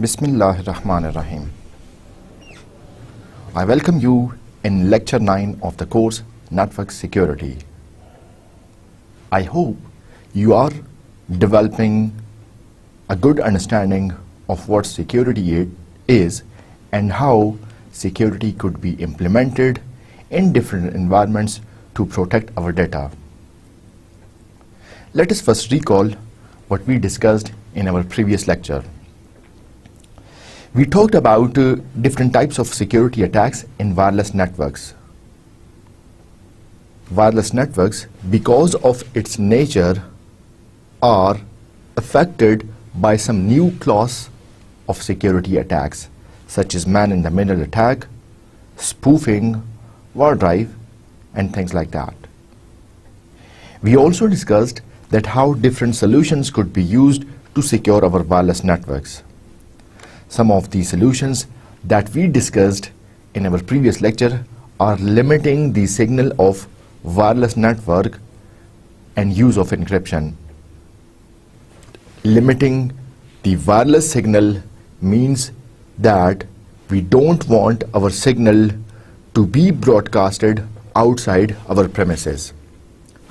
Bismillahirrahmanirrahim. I welcome you in lecture 9 of the course Network Security. I hope you are developing a good understanding of what security is and how security could be implemented in different environments to protect our data. Let us first recall what we discussed in our previous lecture. We talked about different types of security attacks in wireless networks. Wireless networks, because of its nature, are affected by some new class of security attacks, such as man-in-the-middle attack, spoofing, war drive, and things like that. We also discussed that how different solutions could be used to secure our wireless networks. Some of the solutions that we discussed in our previous lecture are limiting the signal of wireless network and use of encryption. Limiting the wireless signal means that we don't want our signal to be broadcasted outside our premises.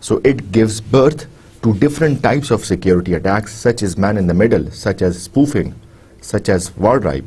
so it gives birth to different types of security attacks such as man in the middle, such as spoofing, such as war drive.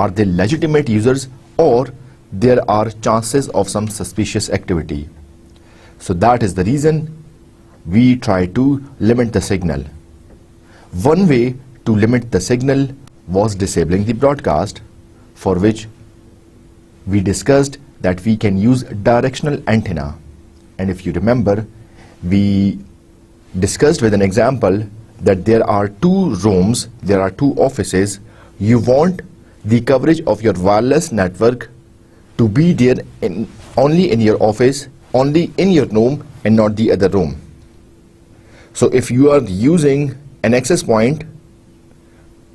are they legitimate users or there are chances of some suspicious activity. So that is the reason we try to limit the signal. One way to limit the signal was disabling the broadcast, for which we discussed that we can use directional antenna. And if you remember, we discussed with an example that there are two rooms, there are two offices. You want the coverage of your wireless network to be there only in your office, only in your room and not the other room. So if you are using an access point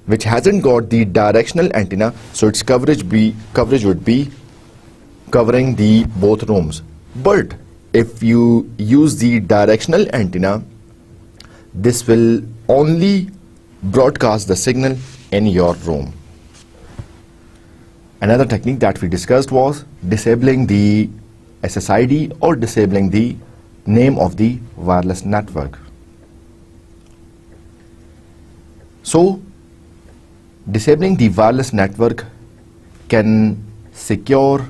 which hasn't got the directional antenna, so its coverage would be covering the both rooms. But if you use the directional antenna, this will only broadcast the signal in your room. Another technique that we discussed was disabling the SSID or disabling the name of the wireless network. So, disabling the wireless network can secure,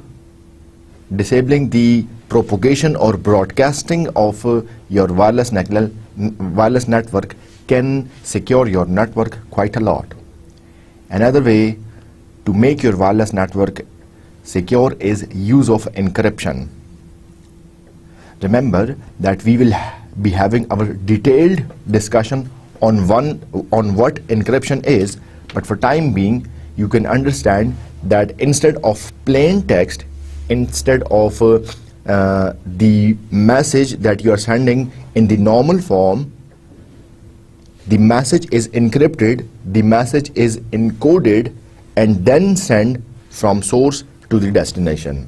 disabling the propagation or broadcasting of your wireless network can secure your network quite a lot. Another way to make your wireless network secure is use of encryption. Remember that we will be having our detailed discussion on what encryption is, but for time being, you can understand that instead of plain text, instead of the message that you are sending in the normal form, the message is encrypted, the message is encoded and then send from source to the destination.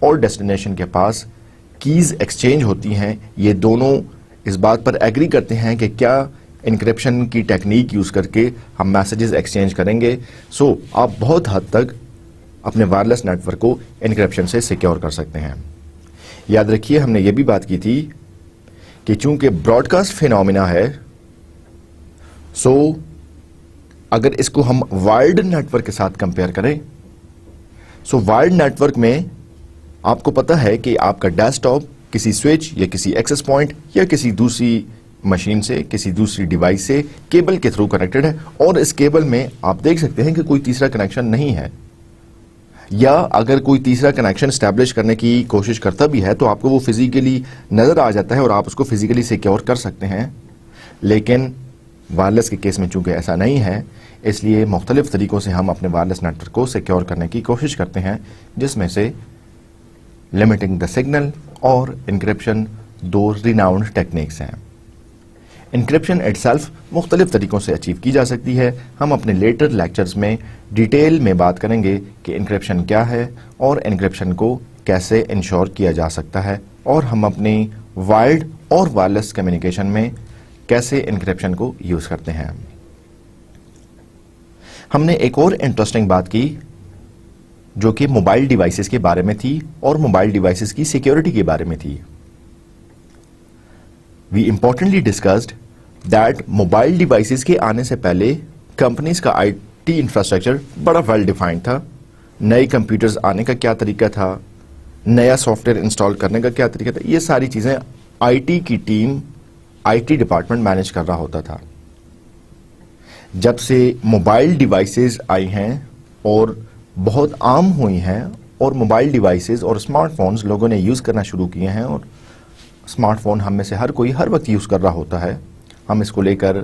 اور destination کے پاس keys exchange ہوتی ہیں. یہ دونوں اس بات پر agri کرتے ہیں کہ کیا انکرپشن کی ٹیکنیک یوز کر کے ہم میسیجز ایکسچینج کریں گے. سو آپ بہت حد تک اپنے وائرلیس نیٹ ورک کو انکرپشن سے سیکیور کر سکتے ہیں. یاد رکھیے ہم نے یہ بھی بات کی تھی کہ چونکہ براڈ کاسٹ فینومینا ہے، سو اگر اس کو ہم وائرڈ نیٹ ورک کے ساتھ کمپیئر کریں، سو وائرڈ نیٹ ورک میں آپ کو پتا ہے کہ آپ کا ڈیسک ٹاپ کسی سوئچ یا کسی ایکسس پوائنٹ یا کسی دوسری مشین سے، کسی دوسری ڈیوائس سے کیبل کے تھرو کنیکٹڈ ہے، اور اس کیبل میں آپ دیکھ سکتے ہیں کہ کوئی تیسرا کنیکشن نہیں ہے، یا اگر کوئی تیسرا کنیکشن اسٹیبلش کرنے کی کوشش کرتا بھی ہے تو آپ کو وہ فزیکلی نظر آ جاتا ہے اور آپ اس کو فزیکلی سیکیور کر سکتے ہیں. لیکن وائرلیس کے کیس میں چونکہ ایسا نہیں ہے، اس لیے مختلف طریقوں سے ہم اپنے وائرلیس نیٹ ورک کو سیکیور کرنے کی کوشش کرتے ہیں، جس میں سے لمیٹنگ دا سگنل اور انکرپشن دو ریناؤنڈ ٹیکنیکس ہیں. انکرپشن اٹ سیلف مختلف طریقوں سے اچیو کی جا سکتی ہے. ہم اپنے لیٹر لیکچرز میں ڈیٹیل میں بات کریں گے کہ انکرپشن کیا ہے اور انکرپشن کو کیسے انشور کیا جا سکتا ہے، اور ہم اپنی وائرڈ اور وائرلیس کمیونیکیشن میں کیسے انکرپشن کو یوز کرتے ہیں. ہم نے ایک اور انٹرسٹنگ بات کی جو کہ موبائل ڈیوائسز کے بارے میں تھی اور موبائل ڈیوائسز کی سیکیورٹی کے بارے میں تھی. We importantly discussed that mobile devices کے آنے سے پہلے کمپنیز کا آئی ٹی انفراسٹرکچر بڑا ویل ڈیفائنڈ تھا. نئے کمپیوٹرز آنے کا کیا طریقہ تھا، نیا سافٹ ویئر انسٹال کرنے کا کیا طریقہ تھا، یہ ساری چیزیں آئی ٹی کی ٹیم، آئی ٹی ڈپارٹمنٹ مینیج کر رہا ہوتا تھا. جب سے موبائل ڈیوائسز آئی ہیں اور بہت عام ہوئی ہیں، اور موبائل ڈیوائسز اور اسمارٹ فونز لوگوں نے یوز کرنا شروع کیے ہیں، اور اسمارٹ فون ہم میں سے ہر کوئی ہر وقت یوز کر رہا ہوتا ہے. ہم اس کو لے کر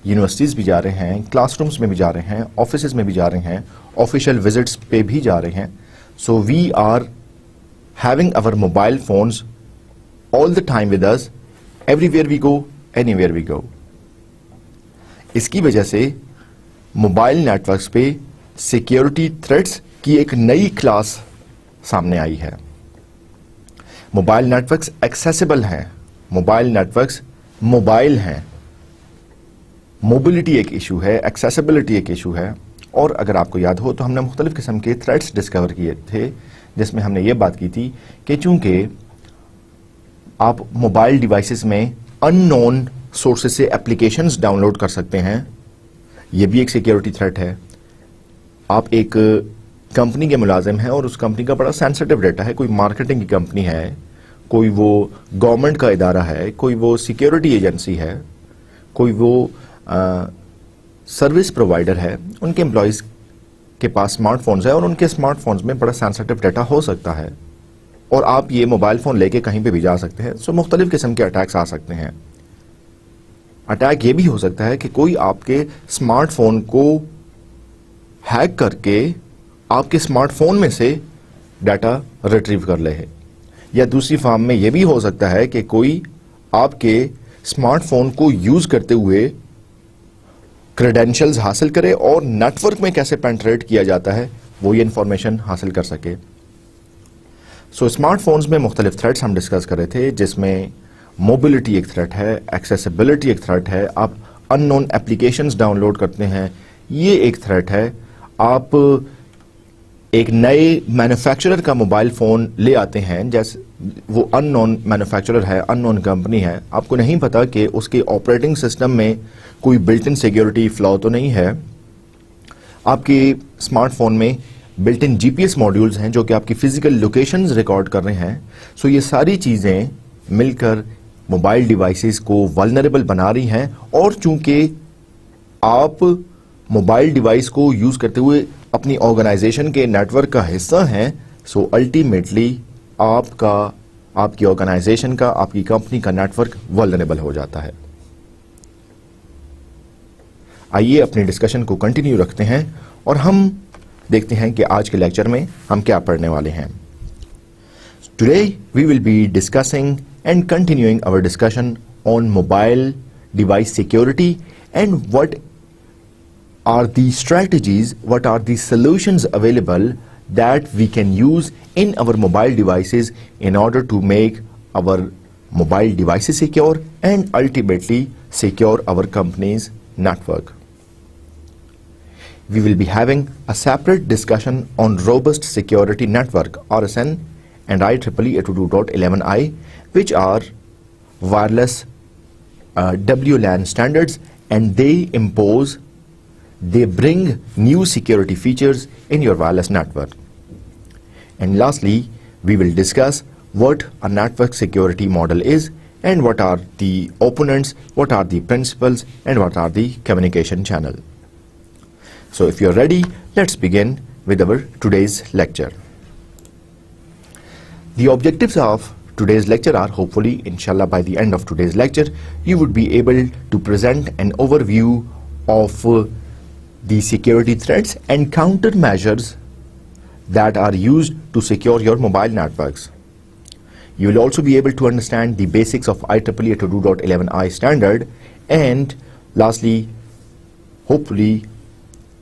یونیورسٹیز بھی جا رہے ہیں، کلاس رومز میں بھی جا رہے ہیں، آفیسز میں بھی جا رہے ہیں، آفیشیل وزٹس پہ بھی جا رہے ہیں. So we are having over mobile phones all the time with us, everywhere we go, anywhere we go. اس کی وجہ سے موبائل نیٹ ورکس پہ سیکیورٹی تھریٹس کی ایک نئی کلاس سامنے آئی ہے. موبائل نیٹ ورکس ایکسیسیبل ہیں، موبائل نیٹ ورکس موبائل ہیں. موبلٹی ایک ایشو ہے، ایکسیسیبلٹی ایک ایشو ہے. اور اگر آپ کو یاد ہو تو ہم نے مختلف قسم کے تھریٹس ڈسکور کیے تھے، جس میں ہم نے یہ بات کی تھی کہ چونکہ آپ موبائل ڈیوائسز میں ان نون سورسز سے اپلیکیشنز ڈاؤن لوڈ کر سکتے ہیں، یہ بھی ایک سیکیورٹی تھریٹ ہے. آپ ایک کمپنی کے ملازم ہیں اور اس کمپنی کا بڑا سینسٹیو ڈیٹا ہے، کوئی مارکیٹنگ کی کمپنی ہے، کوئی وہ گورنمنٹ کا ادارہ ہے، کوئی وہ سیکیورٹی ایجنسی ہے، کوئی وہ سروس پرووائڈر ہے، ان کے امپلائیز کے پاس اسمارٹ فونز ہیں اور ان کے اسمارٹ فونز میں بڑا سینسٹیو ڈیٹا ہو سکتا ہے، اور آپ یہ موبائل فون لے کے کہیں پہ بھی جا سکتے ہیں. سو مختلف قسم کے اٹیکس آ سکتے ہیں. اٹیک یہ بھی ہو سکتا ہے کہ کوئی آپ کے اسمارٹ فون کو ہیک کر کے آپ کے اسمارٹ فون میں سے ڈیٹا ریٹریو کر لے. یا دوسری فارم میں یہ بھی ہو سکتا ہے کہ کوئی آپ کے اسمارٹ فون کو یوز کرتے ہوئے کریڈینشلز حاصل کرے اور نیٹ ورک میں کیسے پینٹریٹ کیا جاتا ہے وہ یہ انفارمیشن حاصل کر سکے. سو اسمارٹ فونز میں مختلف تھریٹس ہم ڈسکس کر رہے تھے، جس میں موبلٹی ایک تھریٹ ہے، ایکسیسیبلٹی ایک تھریٹ ہے، آپ ان نون اپلیکیشنز ڈاؤن لوڈ کرتے ہیں، یہ ایک تھریٹ ہے. آپ ایک نئے مینوفیکچرر کا موبائل فون لے آتے ہیں، جیسے وہ ان نون مینوفیکچرر ہے، ان نون کمپنی ہے، آپ کو نہیں پتا کہ اس کے آپریٹنگ سسٹم میں کوئی بلٹ ان سیکیورٹی فلا تو نہیں ہے. آپ کے اسمارٹ فون میں built in G P S modules ہیں جو کہ آپ کی فزیکل لوکیشنز ریکارڈ کر رہے ہیں. سو یہ ساری چیزیں مل کر موبائل ڈیوائسز کو ولنریبل بنا رہی ہیں، اور چونکہ آپ موبائل ڈیوائس کو یوز کرتے ہوئے اپنی آرگنائزیشن کے نیٹ ورک کا حصہ ہیں، سو الٹیمیٹلی آپ کی آرگنائزیشن کا، آپ کی کمپنی کا نیٹ ورک ولنریبل ہو جاتا ہے. آئیے اپنی ڈسکشن کو کنٹینیو رکھتے ہیں اور ہم دیکھتے ہیں کہ آج کے لیکچر میں ہم کیا پڑھنے والے ہیں. Today we will be discussing and continuing our discussion on mobile device security and what are the strategies, what are the solutions available that we can use in our mobile devices in order to make our mobile devices secure and ultimately secure our company's network. We will be having a separate discussion on Robust Security Network RSN and IEEE 802.11i, which are wireless WLAN standards, and they bring new security features in your wireless network. And lastly, we will discuss what a network security model is and what are the opponents, what are the principles, and what are the communication channel. So if you're ready, let's begin with our today's lecture. The objectives of today's lecture are, hopefully, inshallah, by the end of today's lecture, you would be able to present an overview of the security threats and countermeasures that are used to secure your mobile networks. You will also be able to understand the basics of IEEE 802.11i standard, and lastly, hopefully,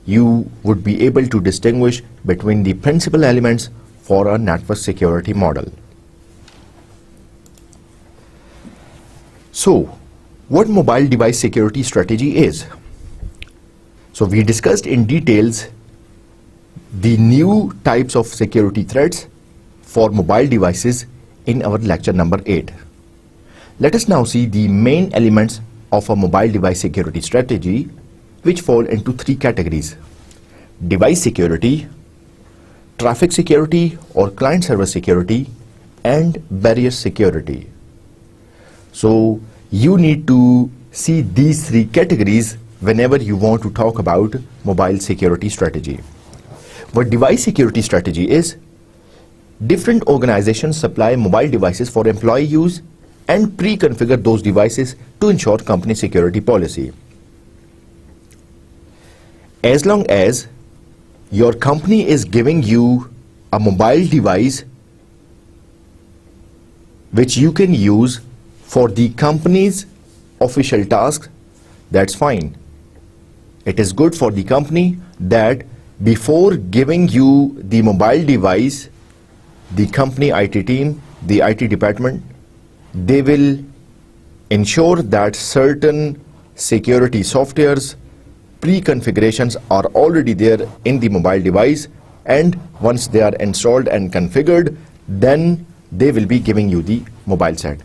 you would be able to distinguish between the principal elements for a network security model. So, what mobile device security strategy is? So we discussed in details the new types of security threats for mobile devices in our lecture number 8. Let us now see the main elements of a mobile device security strategy, which fall into 3 categories: device security, traffic security or client server security, and barrier security. So you need to see these 3 categories whenever you want to talk about mobile security strategy. What device security strategy is: different organizations supply mobile devices for employee use and pre-configure those devices to ensure company security policy. As long as your company is giving you a mobile device which you can use for the company's official tasks, that's fine. It is good for the company that before giving you the mobile device, the company IT team, the IT department, they will ensure that certain security softwares, pre-configurations are already there in the mobile device, and once they are installed and configured, then they will be giving you the mobile set.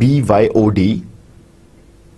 BYOD,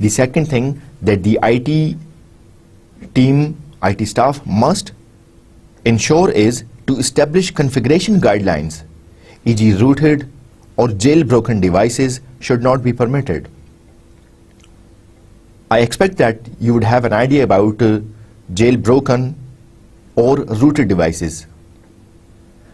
The second thing that the IT team, IT staff must ensure is to establish configuration guidelines, e.g. rooted or jailbroken devices should not be permitted. I expect that you would have an idea about jailbroken or rooted devices.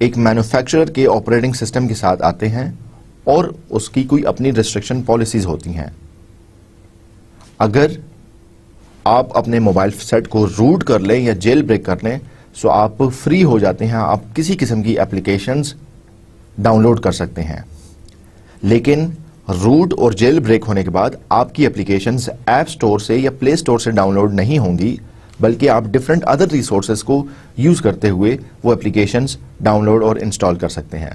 ایک manufacturer کے operating system کے ساتھ آتے ہیں اور اس کی کوئی اپنی ریسٹرکشن پالیسیز ہوتی ہیں. اگر آپ اپنے موبائل سیٹ کو روٹ کر لیں یا جیل بریک کر لیں سو آپ فری ہو جاتے ہیں, آپ کسی قسم کی اپلیکیشنز ڈاؤن لوڈ کر سکتے ہیں. لیکن روٹ اور جیل بریک ہونے کے بعد آپ کی اپلیکیشنز ایپ سٹور سے یا پلے سٹور سے ڈاؤن لوڈ نہیں ہوں گی, بلکہ آپ ڈفرینٹ ادر ریسورسز کو یوز کرتے ہوئے وہ اپلیکیشنز ڈاؤن لوڈ اور انسٹال کر سکتے ہیں.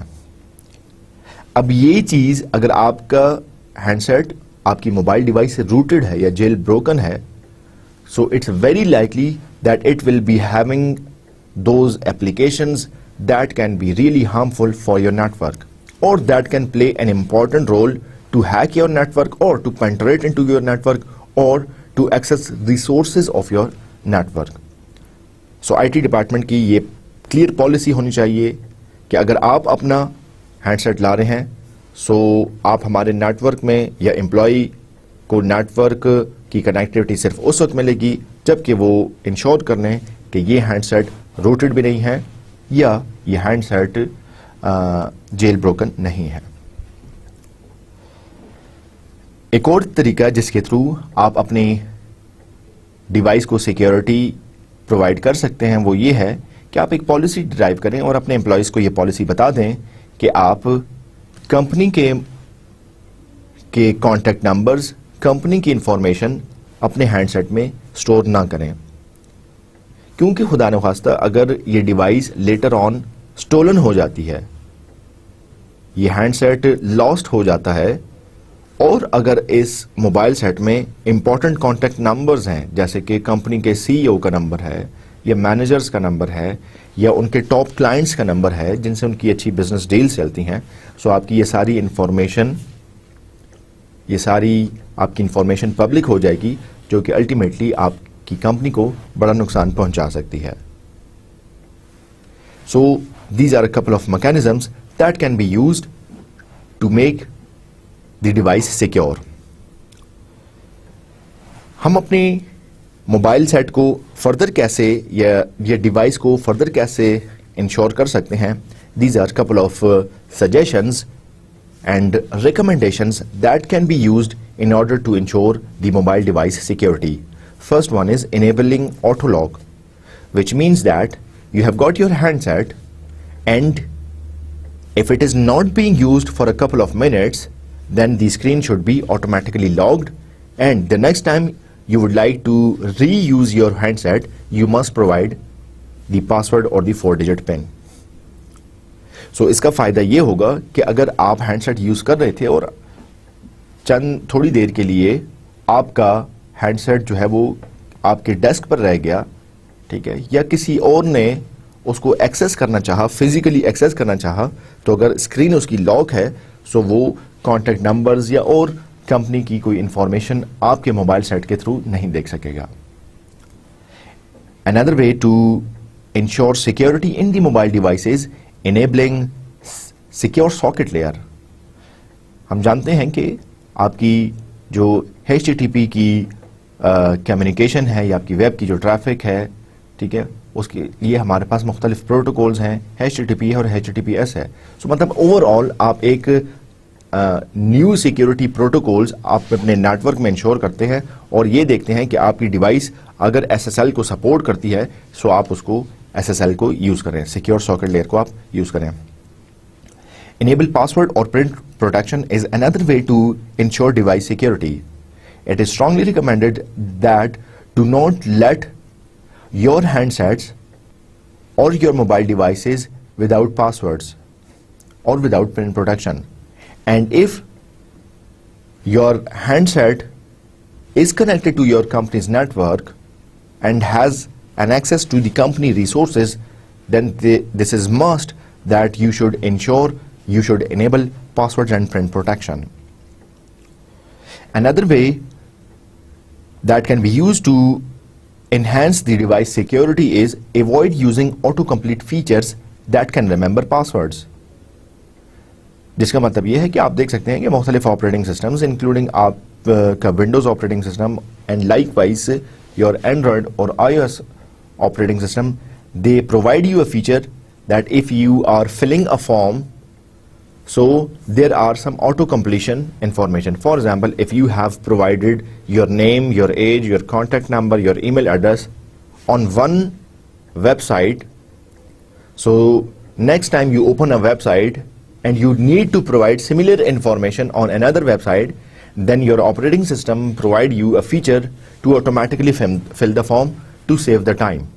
اب یہ چیز اگر آپ کا ہینڈ سیٹ آپ کی موبائل ڈیوائس سے روٹڈ ہے یا جیل بروکن ہے, so it's very likely that it will be having those applications that can be really harmful for your network, or that can play an important role to hack your network or to penetrate into your network or to access resources of your network. So I T department کی یہ clear policy ہونی چاہیے کہ اگر آپ اپنا hand set لا رہے ہیں سو آپ ہمارے نیٹورک میں یا امپلائی کو نیٹورک کی کنیکٹیوٹی صرف اس وقت ملے گی جبکہ وہ انشور کر لیں کہ یہ ہینڈ سیٹ روٹڈ بھی نہیں ہے یا یہ ہینڈ سیٹ جیل بروکن نہیں ہے. ایک اور طریقہ جس کے تھرو آپ اپنی ڈیوائس کو سیکیورٹی پرووائڈ کر سکتے ہیں وہ یہ ہے کہ آپ ایک پالیسی ڈرائیو کریں اور اپنے امپلائیز کو یہ پالیسی بتا دیں کہ آپ کمپنی کے کانٹیکٹ نمبرز, کمپنی کی انفارمیشن اپنے ہینڈ سیٹ میں سٹور نہ کریں, کیونکہ خدا نخواستہ اگر یہ ڈیوائس لیٹر آن سٹولن ہو جاتی ہے, یہ ہینڈ سیٹ لاسٹ ہو جاتا ہے, اور اگر اس موبائل سیٹ میں امپورٹنٹ کانٹیکٹ نمبرز ہیں جیسے کہ کمپنی کے سی ای او کا نمبر ہے یا مینیجرز کا نمبر ہے یا ان کے ٹاپ کلائنٹس کا نمبر ہے جن سے ان کی اچھی بزنس ڈیل چلتی ہیں, سو آپ کی یہ ساری انفارمیشن پبلک ہو جائے گی جو کہ الٹیمیٹلی آپ کی کمپنی کو بڑا نقصان پہنچا سکتی ہے. So these are a couple of mechanisms that can be used to make the device secure. ہم اپنی موبائل سیٹ کو فردر کیسے یا ڈیوائس کو فردر کیسے انشور کر سکتے ہیں, these are couple of suggestions and recommendations that can be used in order to ensure the mobile device security. First one is enabling auto lock, which means that you have got your handset and if it is not being used for a couple of minutes, then the screen should be automatically logged, and the next time you would like to reuse your handset, you must provide the password or the 4-digit PIN. So اس کا فائدہ یہ ہوگا کہ اگر آپ hand set use کر رہے تھے اور چند تھوڑی دیر کے لیے آپ کا ہینڈ سیٹ جو ہے وہ آپ کے ڈیسک پر رہ گیا, ٹھیک ہے, یا کسی اور نے اس کو ایکسیس کرنا چاہا, فزیکلی ایکسیس کرنا چاہا, تو اگر اسکرین اس کی لاک ہے سو وہ کانٹیکٹ نمبرز یا اور کمپنی کی کوئی انفارمیشن آپ کے موبائل سیٹ کے تھرو نہیں دیکھ سکے گا. Another way to ensure security in the mobile device is enabling secure socket layer. ہم جانتے ہیں کہ آپ کی جو HTTP کی کمیونیکیشن ہے یا آپ کی ویب کی جو ٹریفک ہے, ٹھیک ہے, اس کے لیے ہمارے پاس مختلف پروٹوکولز ہیں, HTTP ہے اور HTTPS ہے. سو مطلب اوور آل آپ ایک نیو سیکیورٹی پروٹوکولز آپ اپنے نیٹ ورک میں انشور کرتے ہیں اور یہ دیکھتے ہیں کہ آپ کی ڈیوائس اگر SSL کو سپورٹ کرتی ہے سو آپ اس کو SSL کو یوز کریں, سیکیور ساکٹ لیئر کو آپ یوز کریں. Enable password or print protection is another way to ensure device security. It is strongly recommended that do not let your handsets or your mobile devices without passwords or without print protection. And if your handset is connected to your company's network and has an access to the company resources, then this is must that you should enable passwords and print protection. Another way that can be used to enhance the device security is avoid using autocomplete features that can remember passwords. جس کا مطلب یہ ہے کہ آپ دیکھ سکتے ہیں کہ مختلف آپریٹنگ سسٹمز انکلوڈنگ آپ کا Windows operating system and like wise your Android اور iOS operating system, they provide you a feature that if you are filling a form, so there are some auto completion information. For example, if you have provided your name, your age, your contact number, your email address on one website, so next time you open a website and you need to provide similar information on another website, then your operating system provide you a feature to automatically fill the form to save the time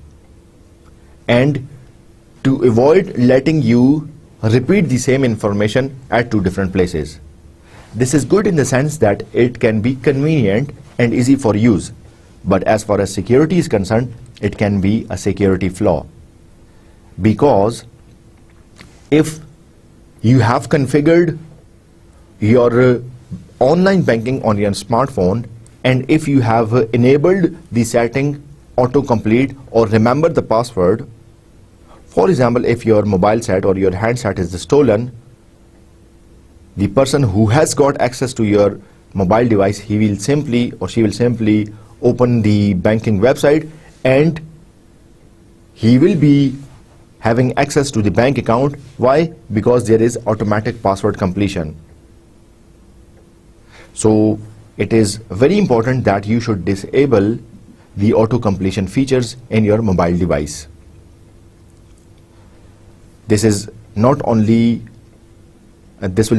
and to avoid letting you repeat the same information at two different places. This is good in the sense that it can be convenient and easy for use, but as far as security is concerned, it can be a security flaw, because if you have configured your online banking on your smartphone, and if you have enabled the setting autocomplete or remember the password, for example, if your mobile set or your handset is stolen, the person who has got access to your mobile device, he will simply or she will simply open the banking website and he will be having access to the bank account. Why? Because there is automatic password completion. So it is very important that you should disable the auto completion features in your mobile device. This will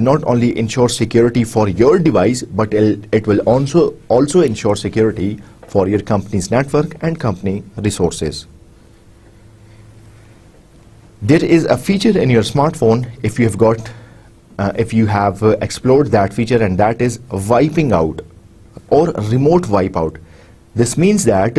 not only ensure security for your device, but it will also ensure security for your company's network and company resources. There is a feature in your smartphone, if you have explored that feature, and that is wiping out or remote wipeout. This means that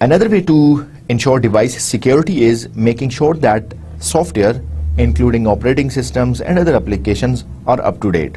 Another way to ensure device security is making sure that software, including operating systems and other applications, are up to date.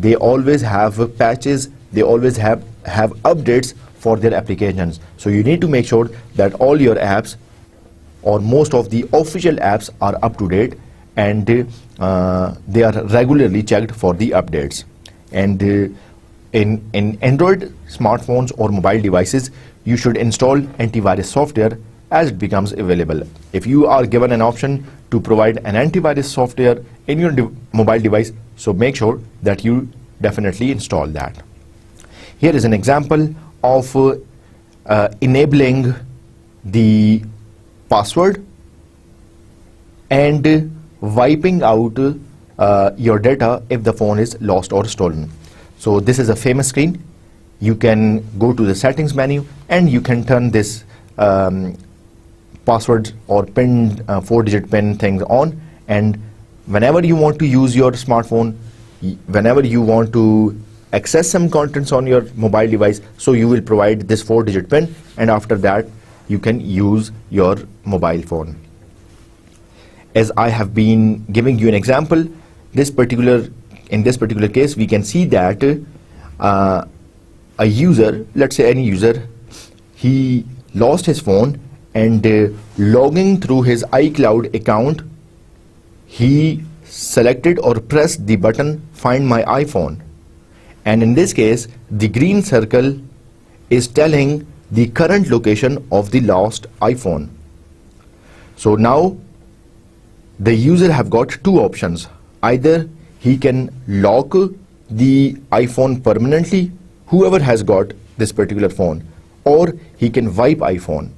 they always have patches, they always have updates for their applications. So you need to make sure that all your apps or most of the official apps are up to date, and they are regularly checked for the updates. And in Android smartphones or mobile devices, you should install antivirus software as it becomes available. If you are given an option to provide an antivirus software in your mobile device, so make sure that you definitely install that. Here is an example of enabling the password and wiping out your data if the phone is lost or stolen. So this is a famous screen. You can go to the settings menu and you can turn this password or pin 4-digit pin things on, and whenever you want to use your smartphone, whenever you want to access some contents on your mobile device, so you will provide this 4-digit pin, and after that you can use your mobile phone. As I have been giving you an example, in this particular case, we can see that a user, let's say any user, he lost his phone, and logging through his iCloud account, he selected or pressed the button Find My iPhone, and in this case the green circle is telling the current location of the lost iPhone. So now the user have got two options. Either he can lock the iPhone permanently, whoever has got this particular phone, or he can wipe iPhone.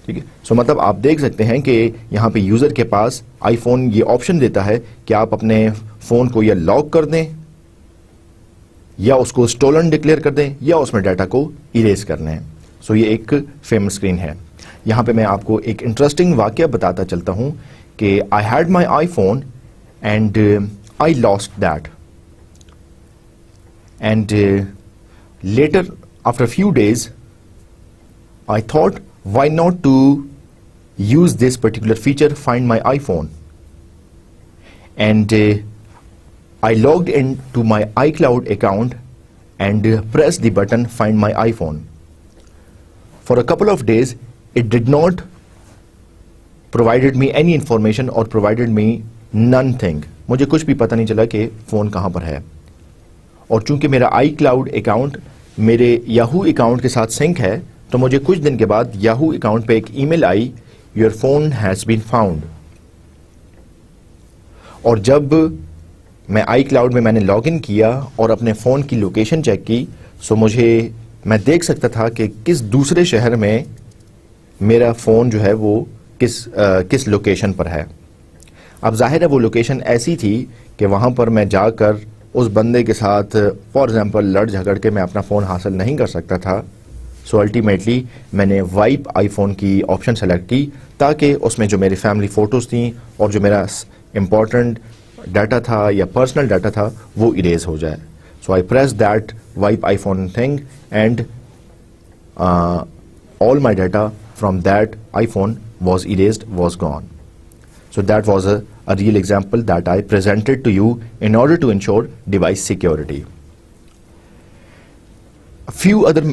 ٹھیک ہے. سو مطلب آپ دیکھ سکتے ہیں کہ یہاں پہ یوزر کے پاس آئی فون یہ آپشن دیتا ہے کہ آپ اپنے فون کو یا لاک کر دیں, یا اس کو اسٹولن ڈکلیئر کر دیں, یا اس میں ڈیٹا کو اریز کر لیں. سو یہ ایک فیمس اسکرین ہے. یہاں پہ میں آپ کو ایک انٹرسٹنگ واقعہ بتاتا چلتا ہوں کہ I had my iPhone and I lost that, and later after few days I thought, why not to use this particular feature, Find My iPhone, and I logged into my iCloud account and pressed the button Find My iPhone. For a couple of days, it did not provided me any information or provided me nothing. مجھے کچھ بھی پتہ نہیں چلا کہ phone کہاں پر ہے. اور چونکہ میرا iCloud اکاؤنٹ میرے یاہو اکاؤنٹ کے ساتھ سنک ہے, تو مجھے کچھ دن کے بعد یاہو اکاؤنٹ پہ ایک ای میل آئی, your phone has been found. اور جب میں آئی کلاؤڈ میں نے لاگ ان کیا اور اپنے فون کی لوکیشن چیک کی, سو میں دیکھ سکتا تھا کہ کس دوسرے شہر میں میرا فون جو ہے وہ کس لوکیشن پر ہے. اب ظاہر ہے وہ لوکیشن ایسی تھی کہ وہاں پر میں جا کر اس بندے کے ساتھ فار ایگزامپل لڑ جھگڑ کے میں اپنا فون حاصل نہیں کر سکتا تھا. سو الٹیمیٹلی میں نے وائپ آئی فون کی آپشن سلیکٹ کی تاکہ اس میں جو میری فیملی فوٹوز تھیں اور جو میرا امپورٹنٹ ڈیٹا تھا یا پرسنل ڈیٹا تھا وہ اریز ہو جائے. So I press that wipe iPhone thing and all my data from that iPhone was erased, was gone. So that was a real example that I presented to you in order to ensure device security. A few other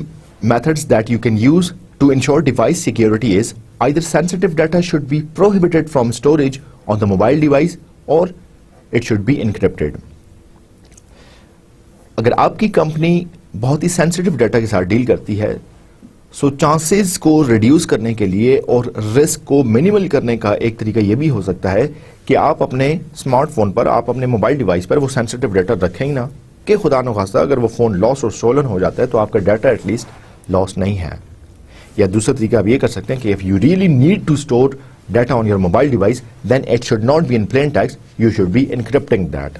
methods that you can use to ensure device security is either sensitive data should be prohibited from storage on the mobile device or it should be encrypted. اگر آپ کی company بہت ہی sensitive data کے ساتھ deal کرتی ہے, سو chances کو reduce کرنے کے لیے اور رسک کو منیمل کرنے کا ایک طریقہ یہ بھی ہو سکتا ہے کہ آپ اپنے اسمارٹ فون پر, آپ اپنے موبائل ڈیوائس پر وہ سینسٹیو ڈیٹا رکھیں ہی نہ, کہ خدا نخواستہ اگر وہ فون لاس اور اسٹولن ہو جاتا ہے تو آپ کا ڈیٹا ایٹ لیسٹ لاس نہیں ہے. یا دوسرا طریقہ آپ یہ کر سکتے ہیں کہ if you really need to store data on your mobile device then it should not be in plain text, you should be encrypting that.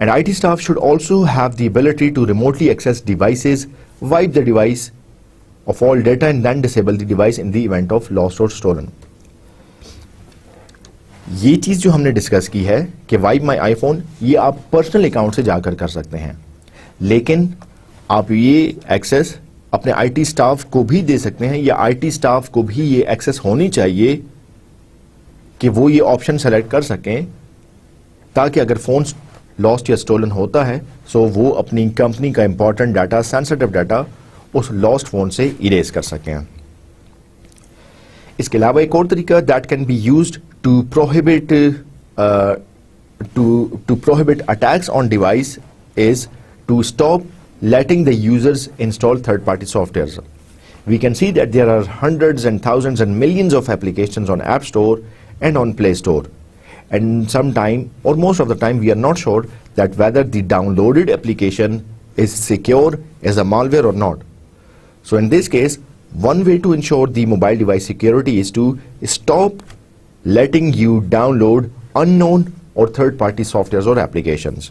And IT staff should also have the ability to remotely access devices, wipe the device of all data and then disable the device in the event of lost or stolen. یہ چیز جو ہم نے discuss کی ہے کہ wipe مائی آئی phone, یہ آپ پرسنل اکاؤنٹ سے جا کر کر سکتے ہیں, لیکن آپ یہ ایکسیس اپنے آئی ٹی اسٹاف کو بھی دے سکتے ہیں, یا آئی ٹی اسٹاف کو بھی یہ ایکسیس ہونی چاہیے کہ وہ یہ آپشن سلیکٹ کر سکیں تاکہ اگر فون لاسٹ یا اسٹولن ہوتا ہے سو وہ اپنی کمپنی کا امپورٹنٹ ڈیٹا, سینسٹیو ڈیٹا اس لاسٹ فون سے اریز کر سکیں. اس کے علاوہ ایک اور طریقہ that can be used to prohibit attacks on device is to stop letting the users install third-party softwares. We can see that there are hundreds and thousands and millions of applications on App Store and on Play Store. And sometime, or most of the time, we are not sure that whether the downloaded application is secure as a malware or not. So in this case, one way to ensure the mobile device security is to stop letting you download unknown or third-party softwares or applications.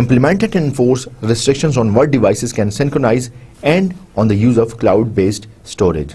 Implement and enforce restrictions on what devices can synchronize and on the use of cloud-based storage.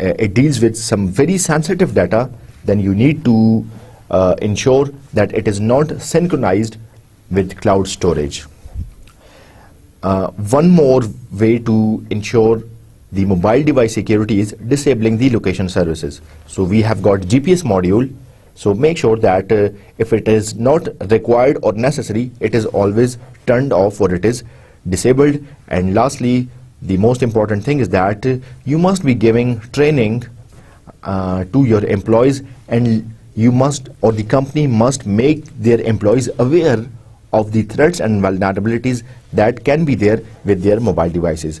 it deals with some very sensitive data, then you need to ensure that it is not synchronized with cloud storage. One more way to ensure the mobile device security is disabling the location services. So we have got GPS module. So make sure that if it is not required or necessary, it is always turned off or it is disabled. And lastly, the most important thing is that you must be giving training to your employees, and you must, or the company must, make their employees aware of the threats and vulnerabilities that can be there with their mobile devices.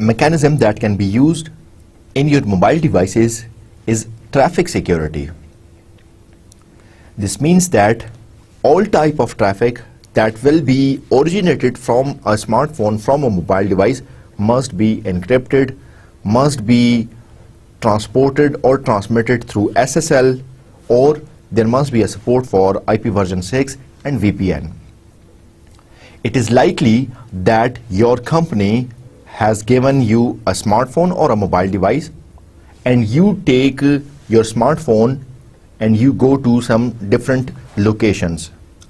mechanism that can be used in your mobile devices is traffic security. This means that all type of traffic that will be originated from a smartphone, from a mobile device, must be encrypted, must be transported or transmitted through SSL, or there must be a support for IP version 6 and VPN. It is likely that your company has given you a smartphone or a mobile device, and you take your smartphone and you go to some different locations.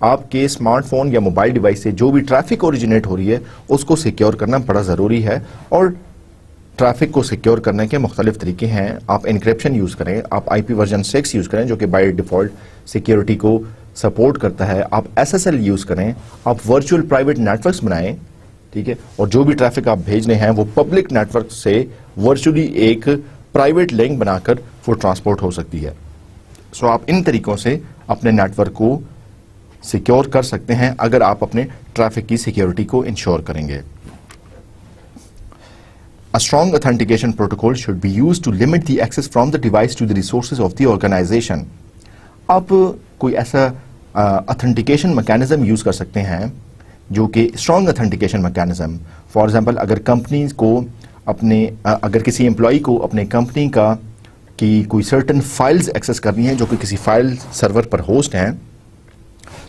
آپ کے smart phone یا mobile device سے جو بھی traffic originate ہو رہی ہے اس کو secure کرنا بڑا ضروری ہے. اور ٹریفک کو سیکیور کرنے کے مختلف طریقے ہیں. آپ انکرپشن یوز کریں, آپ آئی پی ورژن 6 یوز کریں جو کہ بائی ڈیفالٹ سیکیورٹی کو سپورٹ کرتا ہے, آپ ایس ایس ایل یوز کریں, آپ ورچوئل پرائیویٹ نیٹورکس بنائیں, ٹھیک ہے, اور جو بھی ٹریفک آپ بھیج رہے ہیں وہ پبلک نیٹورک سے ورچولی ایک پرائیویٹ لنک بنا کر وہ ٹرانسپورٹ ہو سکتی ہے. سو آپ ان طریقوں سے اپنے نیٹورک کو سیکیور کر سکتے ہیں اگر آپ اپنے ٹریفک کی سیکیورٹی کو انشور کریں گے. A strong authentication protocol should be used to limit the access from the device to the resources of the organization. آپ کوئی ایسا authentication mechanism یوز کر سکتے ہیں جو کہ strong authentication mechanism. For example, اگر کمپنیز کو اگر کسی امپلائی کو اپنے کمپنی کی کوئی سرٹن فائلز ایکسیس کرنی ہے جو کہ کسی فائل سرور پر ہوسٹ ہیں,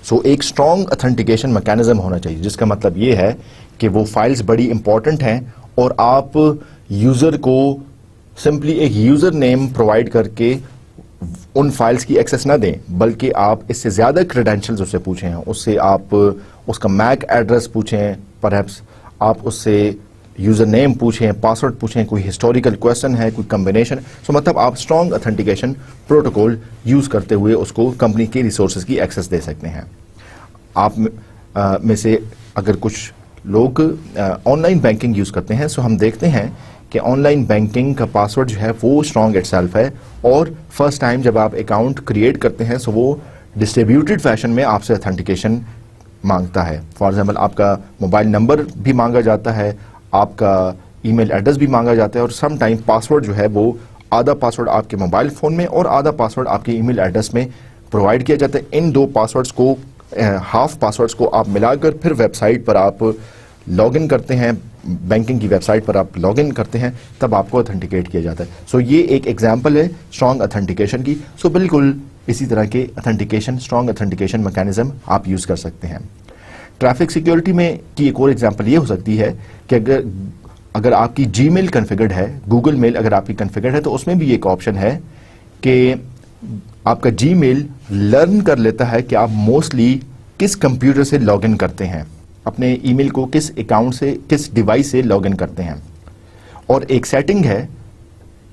سو ایک اسٹرانگ اتھینٹیکیشن میکینزم ہونا چاہیے, جس کا مطلب یہ ہے کہ وہ فائلز بڑی امپورٹنٹ ہیں اور آپ یوزر کو سمپلی ایک یوزر نیم پرووائڈ کر کے ان فائلز کی ایکسیس نہ دیں, بلکہ آپ اس سے زیادہ کریڈینشلز اس سے پوچھیں, اس سے آپ اس کا میک ایڈریس پوچھیں, پرہیپس آپ اس سے یوزر نیم پوچھیں, پاسورڈ پوچھیں, کوئی ہسٹوریکل کویسچن ہے, کوئی کمبینیشن. سو مطلب آپ اسٹرانگ اتھینٹیکیشن پروٹوکول یوز کرتے ہوئے اس کو کمپنی کے ریسورسز کی ایکسیس دے سکتے ہیں. آپ میں سے اگر کچھ لوگ آن لائن بینکنگ یوز کرتے ہیں, سو ہم دیکھتے ہیں کہ آن لائن بینکنگ کا پاسورڈ جو ہے وہ اسٹرانگ اٹ سیلف ہے, اور فرسٹ ٹائم جب آپ اکاؤنٹ کریٹ کرتے ہیں سو وہ ڈسٹریبیوٹیڈ فیشن میں آپ سے اتھینٹیکیشن مانگتا ہے. فار ایگزامپل آپ کا موبائل نمبر بھی مانگا جاتا ہے, آپ کا ای میل ایڈریس بھی مانگا جاتا ہے, اور سم ٹائم پاسورڈ جو ہے وہ آدھا پاسورڈ آپ کے موبائل فون میں اور آدھا پاسورڈ آپ کے ای میل ایڈریس میں پرووائڈ کیا جاتا ہے. ان دو پاسورڈس کو ہاف پاسورڈس کو آپ ملا کر پھر ویب سائٹ پر آپ لاگ ان کرتے ہیں, بینکنگ کی ویب سائٹ پر آپ لاگ ان کرتے ہیں, تب آپ کو اتھینٹیکیٹ کیا جاتا ہے. سو یہ ایک ایگزامپل ہے اسٹرانگ اتھینٹیکیشن کی. سو بالکل اسی طرح کے اتھینٹیکیشن اسٹرانگ اتھینٹیکیشن میکینزم آپ یوز کر سکتے ہیں. ٹریفک سیکیورٹی میں کی ایک اور ایگزامپل یہ ہو سکتی ہے کہ اگر آپ کی جی میل کنفیگرڈ ہے, گوگل میل اگر آپ کی کنفیگرڈ ہے, تو اس میں بھی ایک آپشن ہے کہ آپ کا جی میل لرن کر لیتا ہے کہ آپ موسٹلی کس کمپیوٹر سے لاگ ان کرتے ہیں, اپنے ای میل کو کس اکاؤنٹ سے, کس ڈیوائس سے لاگ ان کرتے ہیں. اور ایک سیٹنگ ہے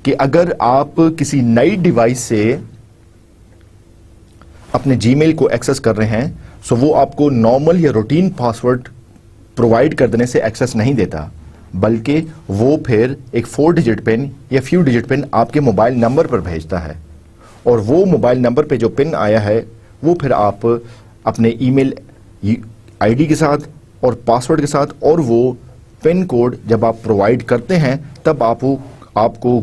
کہ اگر آپ کسی نئی ڈیوائس سے اپنے جی میل کو ایکسس کر رہے ہیں, سو وہ آپ کو نارمل یا روٹین پاسورڈ پرووائڈ کر دینے سے ایکسس نہیں دیتا, بلکہ وہ پھر ایک 4 ڈیجٹ پن یا فیو ڈیجٹ پن آپ کے موبائل نمبر پر بھیجتا ہے, اور وہ موبائل نمبر پہ جو پن آیا ہے وہ پھر آپ اپنے ای میل آئی ڈی کے ساتھ اور پاسورڈ کے ساتھ, اور وہ پن کوڈ جب آپ پرووائڈ کرتے ہیں تب آپ کو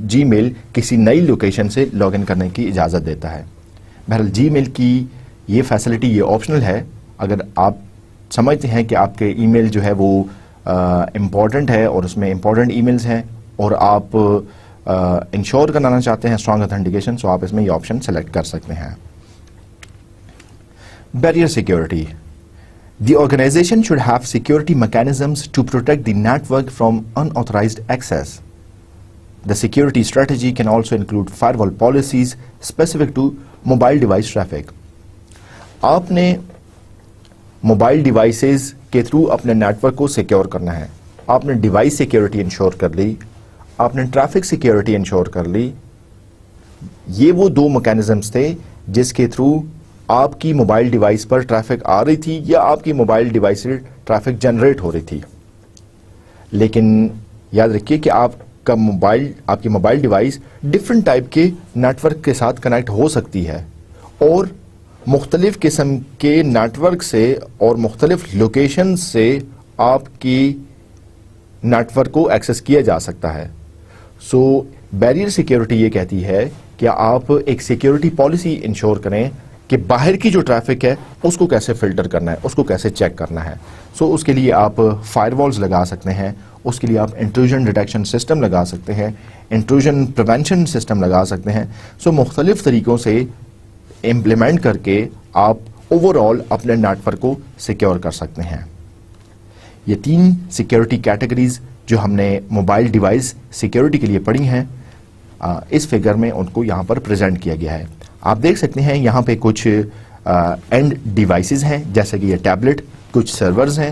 جی میل کسی نئی لوکیشن سے لاگ ان کرنے کی اجازت دیتا ہے. بہرحال جی میل کی یہ فیسلٹی یہ آپشنل ہے. اگر آپ سمجھتے ہیں کہ آپ کے ای میل جو ہے وہ امپورٹنٹ ہے اور اس میں امپورٹنٹ ای میلز ہیں, اور آپ انشور کرانا چاہتے ہیں اسٹرانگ اتھینٹیکیشن, سو آپ اس میں یہ آپشن سلیکٹ کر سکتے ہیں. Barrier security. The organization should have security mechanisms to protect the network from unauthorized access. The security strategy can also include firewall policies specific to mobile device traffic. آپ نے mobile devices کے through اپنے net work کو secure کرنا ہے. آپ نے device security ensure کر لی, آپ نے ٹریفک سیکیورٹی انشور کر لی. یہ وہ دو میکینزمز تھے جس کے تھرو آپ کی موبائل ڈیوائس پر ٹریفک آ رہی تھی یا آپ کی موبائل ڈیوائس سے ٹریفک جنریٹ ہو رہی تھی. لیکن یاد رکھیے کہ آپ کی موبائل ڈیوائس ڈفرنٹ ٹائپ کے نیٹ ورک کے ساتھ کنیکٹ ہو سکتی ہے, اور مختلف قسم کے نیٹ ورک سے اور مختلف لوکیشن سے آپ کی نیٹ ورک کو ایکسس کیا جا سکتا ہے. سو بیریئر سیکیورٹی یہ کہتی ہے کہ آپ ایک سیکیورٹی پالیسی انشور کریں کہ باہر کی جو ٹریفک ہے اس کو کیسے فلٹر کرنا ہے, اس کو کیسے چیک کرنا ہے. سو اس کے لیے آپ فائر والز لگا سکتے ہیں, اس کے لیے آپ انٹروژن ڈیٹیکشن سسٹم لگا سکتے ہیں, انٹروژن پریونشن سسٹم لگا سکتے ہیں. سو مختلف طریقوں سے امپلیمنٹ کر کے آپ اوور آل اپنے نیٹ ورک کو سیکیور کر سکتے ہیں. یہ 3 سیکیورٹی کیٹیگریز جو ہم نے موبائل ڈیوائس سیکیورٹی کے لیے پڑھی ہیں, اس فگر میں ان کو یہاں پر پریزنٹ کیا گیا ہے. آپ دیکھ سکتے ہیں یہاں پہ کچھ اینڈ ڈیوائسز ہیں، جیسے کہ یہ ٹیبلٹ، کچھ سرورز ہیں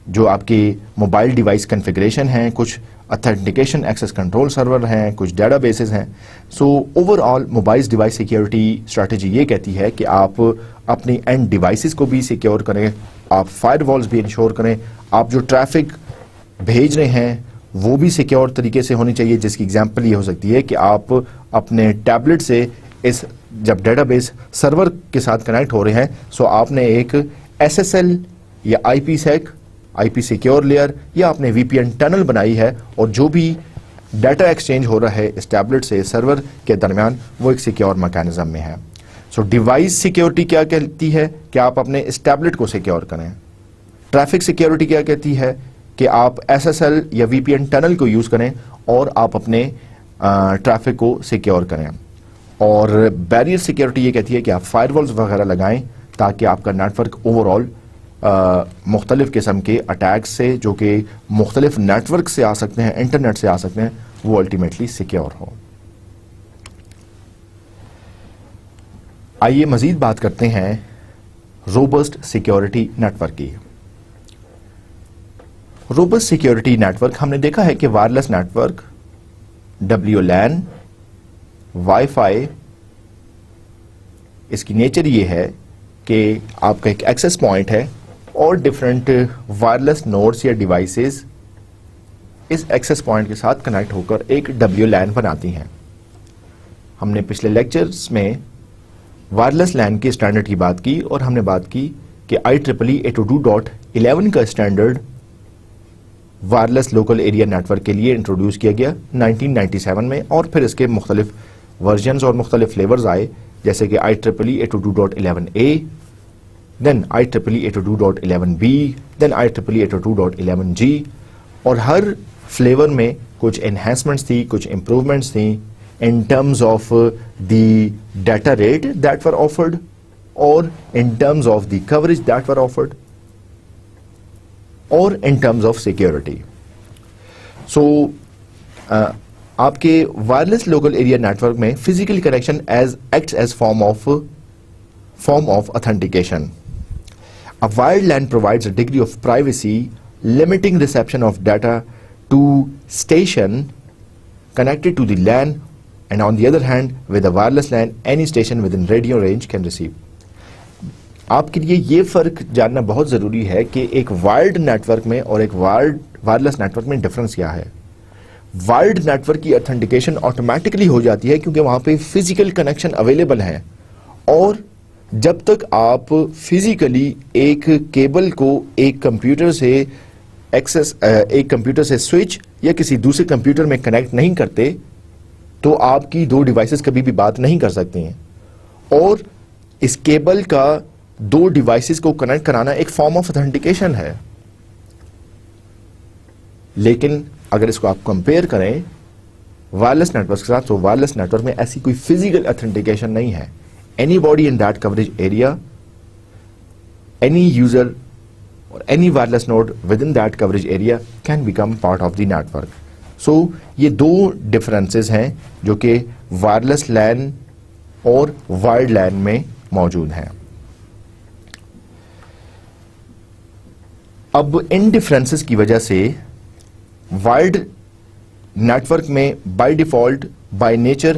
جو آپ کے موبائل ڈیوائس کنفیگریشن ہیں، کچھ اتھینٹیکیشن ایکسیس کنٹرول سرور ہیں، کچھ ڈیٹا بیسز ہیں. So overall mobile device security strategy یہ کہتی ہے کہ آپ اپنی اینڈ ڈیوائسز کو بھی سیکیور کریں، آپ فائر والز بھی انشور کریں، آپ جو ٹریفک بھیج رہے ہیں وہ بھی سیکیور طریقے سے ہونی چاہیے، جس کی ایگزامپل یہ ہو سکتی ہے کہ آپ اپنے ٹیبلٹ سے اس جب ڈیٹا بیس سرور کے ساتھ کنیکٹ ہو رہے ہیں، سو آپ نے ایک ایس ایس ایل یا آئی پی سیک، آئی پی سیکیور لیئر، یا آپ نے وی پی این ٹنل بنائی ہے، اور جو بھی ڈیٹا ایکسچینج ہو رہا ہے اس ٹیبلٹ سے سرور کے درمیان وہ ایک سیکیور میکانزم میں ہے. سو ڈیوائس سیکیورٹی کیا کہتی ہے کہ آپ اپنے اس ٹیبلٹ کو سیکیور کریں. ٹریفک سیکیورٹی کیا کہتی ہے کہ آپ ایس ایس ایل یا وی پی این ٹنل کو یوز کریں اور آپ اپنے ٹریفک کو سیکیور کریں. اور بیریئر سیکیورٹی یہ کہتی ہے کہ آپ فائر والز وغیرہ لگائیں تاکہ آپ کا نیٹ ورک اوور آل مختلف قسم کے اٹیک سے جو کہ مختلف نیٹ ورک سے آ سکتے ہیں، انٹرنیٹ سے آ سکتے ہیں، وہ الٹیمیٹلی سیکیور ہو. آئیے مزید بات کرتے ہیں روبسٹ سیکیورٹی نیٹ ورک کی. روبسٹ سیکیورٹی نیٹ ورک ہم نے دیکھا ہے کہ wireless network, WLAN، wifi, اس کی نیچر یہ ہے کہ آپ کا ایک ایکسس پوائنٹ ہے اور ڈفرینٹ وائرلیس نوڈز یا ڈیوائسز اس ایکسس پوائنٹ کے ساتھ کنیکٹ ہو کر ایک WLAN بناتی ہیں. ہم نے پچھلے لیکچرز میں وائرلیس لین کے اسٹینڈرڈ کی بات کی اور ہم نے بات کی کہ IEEE 802.11 کا standard wireless local area network کے لیے انٹروڈیوس کیا گیا 1997 میں، اور پھر اس کے مختلف ورژنز اور مختلف فلیورز آئے، جیسے کہ IEEE 802.11a، دین IEEE 802.11b، دین IEEE 802.11g، اور ہر فلیور میں کچھ انہینسمنٹس تھی، کچھ امپروومنٹس تھیں in terms of the data rate that were offered or in terms of the coverage that were offered or in terms of security. So آپ کے wireless local area network میں physical connection acts as form of authentication. A wired LAN provides a degree of privacy, limiting reception of data to station connected to the LAN, and on the other hand, with a wireless LAN, any station within radio range can receive. آپ کے لیے یہ فرق جاننا بہت ضروری ہے کہ ایک وائرڈ نیٹ ورک میں اور ایک وائرلیس نیٹ ورک میں ڈفرنس کیا ہے. وائرڈ نیٹ ورک کی اتھینٹیکیشن آٹومیٹکلی ہو جاتی ہے کیونکہ وہاں پہ فزیکل کنیکشن اویلیبل ہے، اور جب تک آپ فزیکلی ایک کیبل کو ایک کمپیوٹر سے سوئچ یا کسی دوسرے کمپیوٹر میں کنیکٹ نہیں کرتے تو آپ کی دو ڈیوائسز کبھی بھی بات نہیں کر سکتے ہیں. اور اس کیبل کا دو ڈیوائسز کو کنیکٹ کرانا ایک فارم آف اتھینٹیکیشن ہے. لیکن اگر اس کو آپ کمپیئر کریں وائرلیس نیٹ ورک کے ساتھ، تو وائرلیس نیٹ ورک میں ایسی کوئی فزیکل اتھینٹیکیشن نہیں ہے. Anybody in that coverage area, any user or any wireless node within that coverage area can become part of the network. So یہ دو ڈفرینسز ہیں جو کہ وائرلیس لین اور وائرڈ لین میں موجود ہیں. اب ان ڈفرینسز کی وجہ سے وائرڈ نیٹ ورک میں بائی ڈیفالٹ بائی نیچر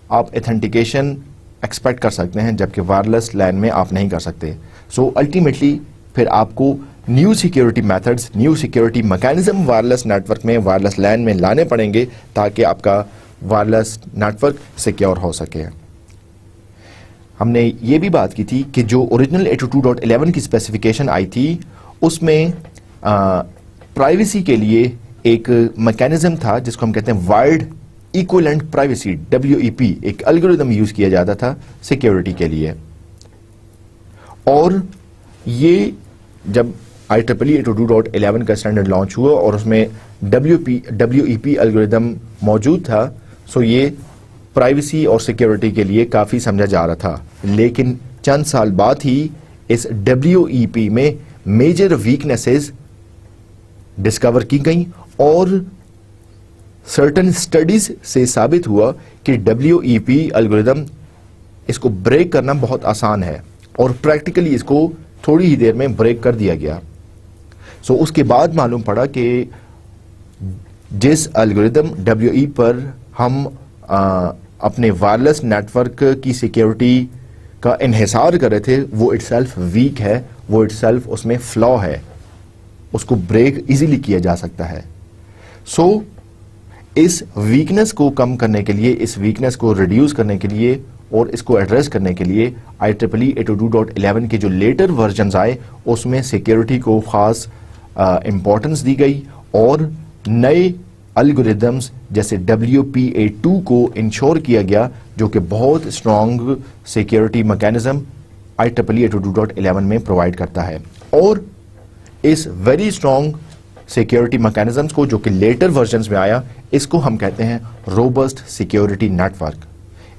آپ ایتھینٹیکیشن ایکسپیکٹ کر سکتے ہیں، جبکہ وائرلیس لین میں آپ نہیں کر سکتے. سو الٹیمیٹلی پھر آپ کو new security methods, new security mechanism wireless network میں، وائرلیس لین میں لانے پڑیں گے تاکہ آپ کا وائرلیس نیٹ ورک سیکیور ہو سکے. ہم نے یہ بھی بات کی تھی کہ جو اوریجنل 802.11 کی اسپیسیفکیشن آئی تھی اس میں پرائیویسی کے لیے ایک میکانزم تھا جس کو ہم کہتے ہیں وائرڈ ایکویلنٹ پرائیویسی، WEP، ایک الگوریدم یوز کیا جاتا تھا سیکیورٹی کے لیے. اور یہ جب IEEE 802.11 کا اسٹینڈرڈ لانچ ہوا اور اس میں WEP الگوریدم موجود تھا، سو یہ پرائیویسی اور سیکیورٹی کے لیے کافی سمجھا جا رہا تھا. لیکن چند سال بعد ہی اس WEP میں میجر ویکنیسز ڈسکور کی گئیں اور سرٹن اسٹڈیز سے ثابت ہوا کہ WEP الگوریدم اس کو بریک کرنا بہت آسان ہے. اور پریکٹیکلی اس کو تھوڑی ہی دیر میں بریک کر دیا گیا. سو اس کے بعد معلوم پڑا کہ جس الگوریدم WE پر ہم اپنے وائرلیس نیٹ ورک کی سیکیورٹی کا انحصار کر رہے تھے وہ اٹ سیلف ویک ہے, وہ اٹ سیلف اس میں فلا ہے, اس کو بریک ایزیلی کیا جا سکتا ہے. سو اس ویکنس کو کم کرنے کے لیے, اس ویکنس کو ریڈیوس کرنے کے لیے اور اس کو ایڈریس کرنے کے لیے IEEE 802.11 کے جو لیٹر ورژنز آئے اس میں سیکیورٹی کو خاص امپورٹنس دی گئی اور نئے الگوریدمز جیسے WPA2 کو انشور کیا گیا جو کہ بہت اسٹرانگ سیکیورٹی میکینزم IEEE 802.11 میں پرووائڈ کرتا ہے. اور اس ویری اسٹرانگ سیکیورٹی میکینزمز کو جو کہ لیٹر ورژنز میں آیا اس کو ہم کہتے ہیں روبسٹ سیکیورٹی نیٹ ورک.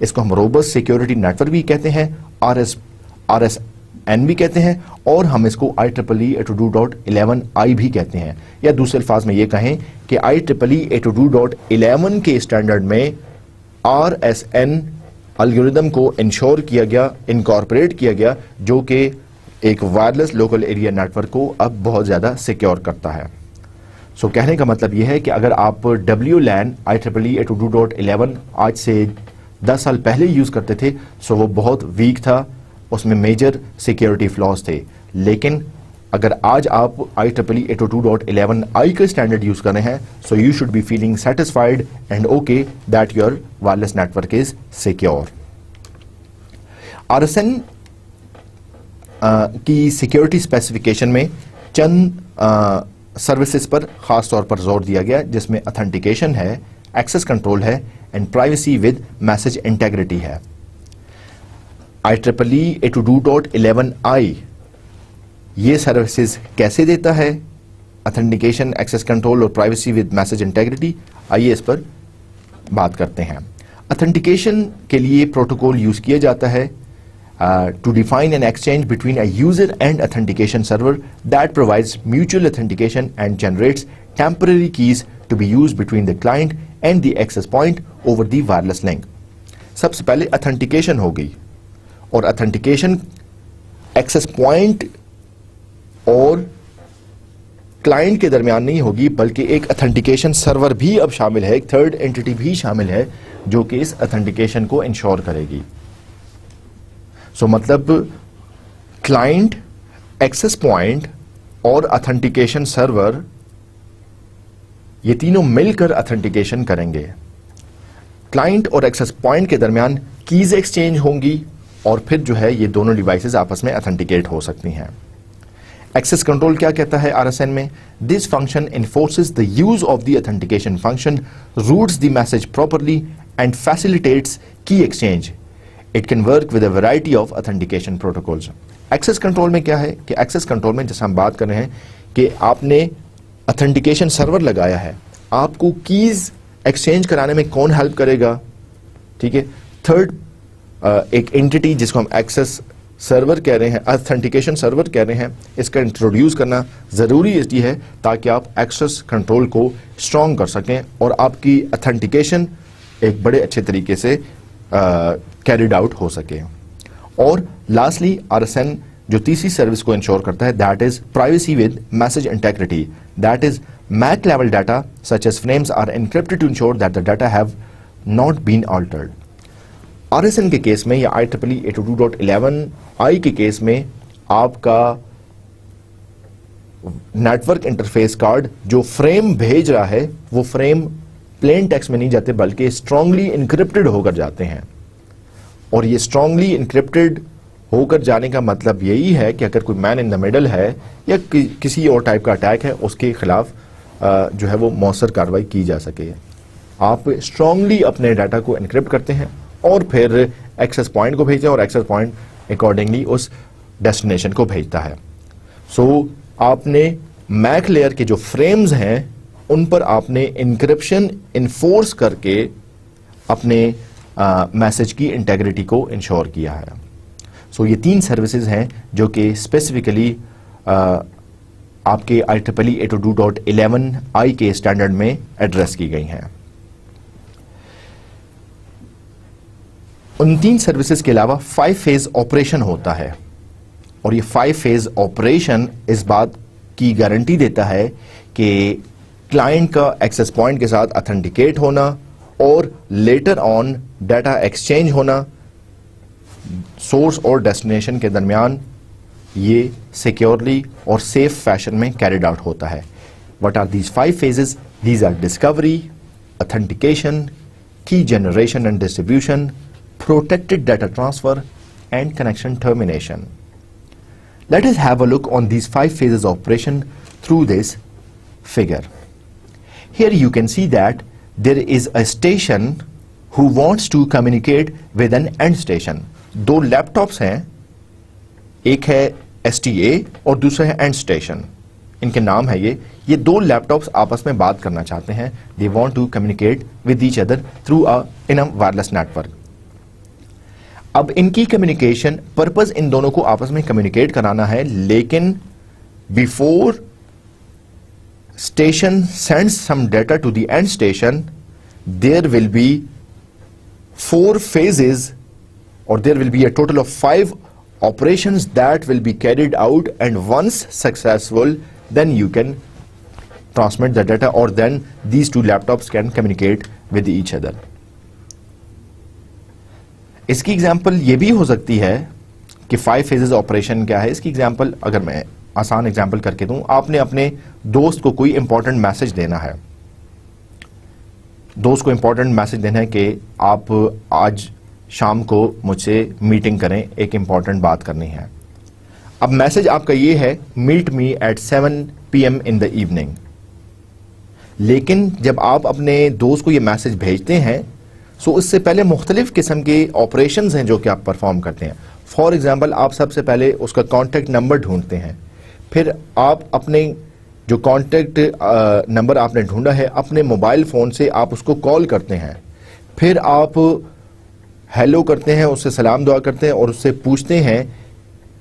اس کو ہم روبسٹ سیکیورٹی نیٹ ورک بھی کہتے ہیں, RSN بھی کہتے ہیں, اور ہم اس کو IEEE 802.11i بھی کہتے ہیں. یا دوسرے الفاظ میں یہ کہیں کہ IEEE 802.11 کے اسٹینڈرڈ میں RSN الگوریدم کو انشور کیا گیا, انکارپوریٹ کیا گیا, جو کہ ایک wireless local area network کو اب بہت زیادہ سیکیور کرتا ہے. سو کہنے کا مطلب یہ ہے کہ اگر آپ WLAN IEEE 802.11 آج سے 10 سال پہلے یوز کرتے تھے سو وہ بہت ویک تھا, اس میں میجر سیکیورٹی فلاز تھے. لیکن اگر آج آپ IEEE 802.11i کا اسٹینڈرڈ یوز کر رہے ہیں so you should be feeling satisfied and okay that your wireless network is secure. RSN کی سیکیورٹی اسپیسیفکیشن میں چند سروسز پر خاص طور پر زور دیا گیا جس میں اتھینٹیکیشن ہے, ایکسس کنٹرول ہے and privacy with message integrity ہے. IEEE 802.11i یہ سروسز کیسے دیتا ہے, اتھینٹیکیشن, ایکسس کنٹرول اور پرائیویسی ود میسج انٹیگریٹی, آئیے اس پر بات کرتے ہیں. اتھینٹیکیشن کے لیے پروٹوکول یوز کیا جاتا ہے to define an exchange between a user and authentication server that provides mutual authentication and generates temporary keys to be used between the client and the access point over the wireless link. سب سے پہلے authentication ہو گئی, اور authentication access point اور client کے درمیان نہیں ہوگی بلکہ ایک authentication server بھی اب شامل ہے, ایک third entity بھی شامل ہے جو کہ اس authentication کو انشور کرے گی. سو مطلب کلائنٹ, ایکسس پوائنٹ اور اتھینٹیکیشن سرور یہ تینوں مل کر اتھینٹیکیشن کریں گے. کلائنٹ اور ایکسس پوائنٹ کے درمیان کیز ایکسچینج ہوں گی اور پھر جو ہے یہ دونوں ڈیوائسز آپس میں اتھینٹیکیٹ ہو سکتی ہیں. ایکسس کنٹرول کیا کہتا ہے RSN میں, this function انفورسز the use of the authentication function, roots the message properly and facilitates کی exchange. It can work with a variety of authentication protocols. Access control میں کیا ہے کہ access control میں جیسے ہم بات کر رہے ہیں کہ آپ نے authentication server لگایا ہے, آپ کو keys exchange کرانے میں کون help کرے گا, ٹھیک ہے. تھرڈ ایک entity جس کو ہم access server کہہ رہے ہیں, authentication server کہہ رہے ہیں, اس کا انٹروڈیوس کرنا ضروری اس لیے ہے تاکہ آپ access control کو strong کر سکیں اور آپ کی authentication ایک بڑے اچھے طریقے سے کیریڈ آؤٹ ہو سکے. اور لاسٹلی RSN جو تیسری سروس کو انشور کرتا ہے that is privacy with message integrity, that is MAC level data such as frames are encrypted to ensure that the data have not been altered. RSN کے case میں یا IEEE 802.11i کے case میں آپ کا network interface card جو frame بھیج رہا ہے وہ فریم پلین ٹیکسٹ میں نہیں جاتے بلکہ اسٹرانگلی انکرپٹڈ ہو کر جاتے ہیں. اور یہ اسٹرانگلی انکرپٹڈ ہو کر جانے کا مطلب یہی ہے کہ اگر کوئی مین ان دا میڈل ہے یا کسی اور ٹائپ کا اٹیک ہے اس کے خلاف جو ہے وہ مؤثر کارروائی کی جا سکے. آپ اسٹرانگلی اپنے ڈاٹا کو انکرپٹ کرتے ہیں اور پھر ایکسس پوائنٹ کو بھیجتے ہیں اور ایکسس پوائنٹ اکارڈنگلی اس ڈیسٹینیشن کو بھیجتا ہے. سو آپ نے میک لیئر کے جو فریمز ہیں ان پر آپ نے انکرپشن انفورس کر کے اپنے میسج کی انٹیگریٹی کو انشور کیا ہے. سو یہ تین سروسز ہیں جو کہ اسپیسیفکلی آپ کے IEEE 802.11i کے اسٹینڈرڈ میں ایڈریس کی گئی ہیں. ان تین سروسز کے علاوہ 5 فیز آپریشن ہوتا ہے. اور یہ 5 فیز آپریشن اس بات کی گارنٹی دیتا ہے کہ کلائنٹ کا ایکسیس پوائنٹ کے ساتھ اتھینٹیکیٹ ہونا اور لیٹر آن ڈیٹا ایکسچینج ہونا سورس اور ڈیسٹینیشن کے درمیان یہ سیکیورلی اور سیف فیشن میں کیریڈ آؤٹ ہوتا ہے. What are these 5 phases? These are discovery, authentication, key generation and distribution, protected data transfer, and connection termination. Let us have a look on these 5 phases of operation through this figure. Here you can see that there is a station who wants to communicate with an end station. 2 laptops ہیں, ایک ہے STA اور دوسرا ہے end station. ان کے نام ہے یہ 2 لیپ ٹاپس آپس میں بات کرنا چاہتے ہیں. they want to communicate with each other through in a wireless network. اب ان کی کمیونیکیشن پرپز ان دونوں کو آپس میں کمیونیکیٹ کرانا ہے, لیکن before station sends some data to the end station there will be 4 phases or there will be a total of 5 operations that will be carried out, and once successful then you can transmit the data or then these 2 laptops can communicate with each other. اس کی example یہ بھی ہو سکتی ہے کہ 5 phases operation کیا ہے. اس کی example اگر میں آسان ایگزامپل کر کے دوں, آپ نے اپنے دوست کو کوئی امپورٹنٹ میسج دینا ہے. دوست کو امپورٹنٹ میسج دینا ہے کہ آپ آج شام کو مجھ سے میٹنگ کریں, ایک امپورٹنٹ بات کرنی ہے. اب میسج آپ کا یہ ہے meet me at 7 PM in the evening. لیکن جب آپ اپنے دوست کو یہ میسج بھیجتے ہیں سو اس سے پہلے مختلف قسم کے آپریشنز ہیں جو کہ آپ پرفارم کرتے ہیں. فار ایگزامپل آپ سب سے پہلے اس کا کانٹیکٹ نمبر ڈھونڈتے ہیں, پھر آپ اپنے جو کانٹیکٹ نمبر آپ نے ڈھونڈا ہے اپنے موبائل فون سے آپ اس کو کال کرتے ہیں, پھر آپ ہیلو کرتے ہیں, اس سے سلام دعا کرتے ہیں اور اس سے پوچھتے ہیں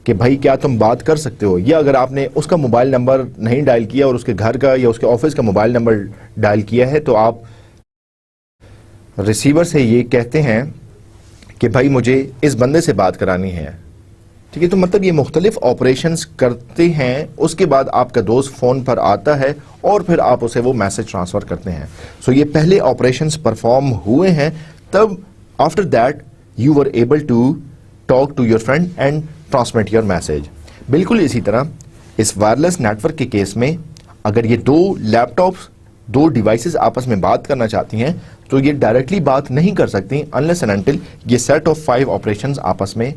کہ بھائی کیا تم بات کر سکتے ہو. یا اگر آپ نے اس کا موبائل نمبر نہیں ڈائل کیا اور اس کے گھر کا یا اس کے آفس کا موبائل نمبر ڈائل کیا ہے تو آپ ریسیور سے یہ کہتے ہیں کہ بھائی مجھے اس بندے سے بات کرانی ہے. ٹھیک ہے, تو مطلب یہ مختلف آپریشنز کرتے ہیں. اس کے بعد آپ کا دوست فون پر آتا ہے اور پھر آپ اسے وہ میسج ٹرانسفر کرتے ہیں. سو یہ پہلے آپریشنز پرفارم ہوئے ہیں, تب after that you were able to talk to your friend and transmit your message. بالکل اسی طرح اس وائرلیس نیٹورک کے کیس میں اگر یہ 2 لیپ ٹاپس 2 ڈیوائسز آپس میں بات کرنا چاہتی ہیں تو یہ ڈائریکٹلی بات نہیں کر سکتی unless and until یہ سیٹ آف 5 آپریشنز آپس میں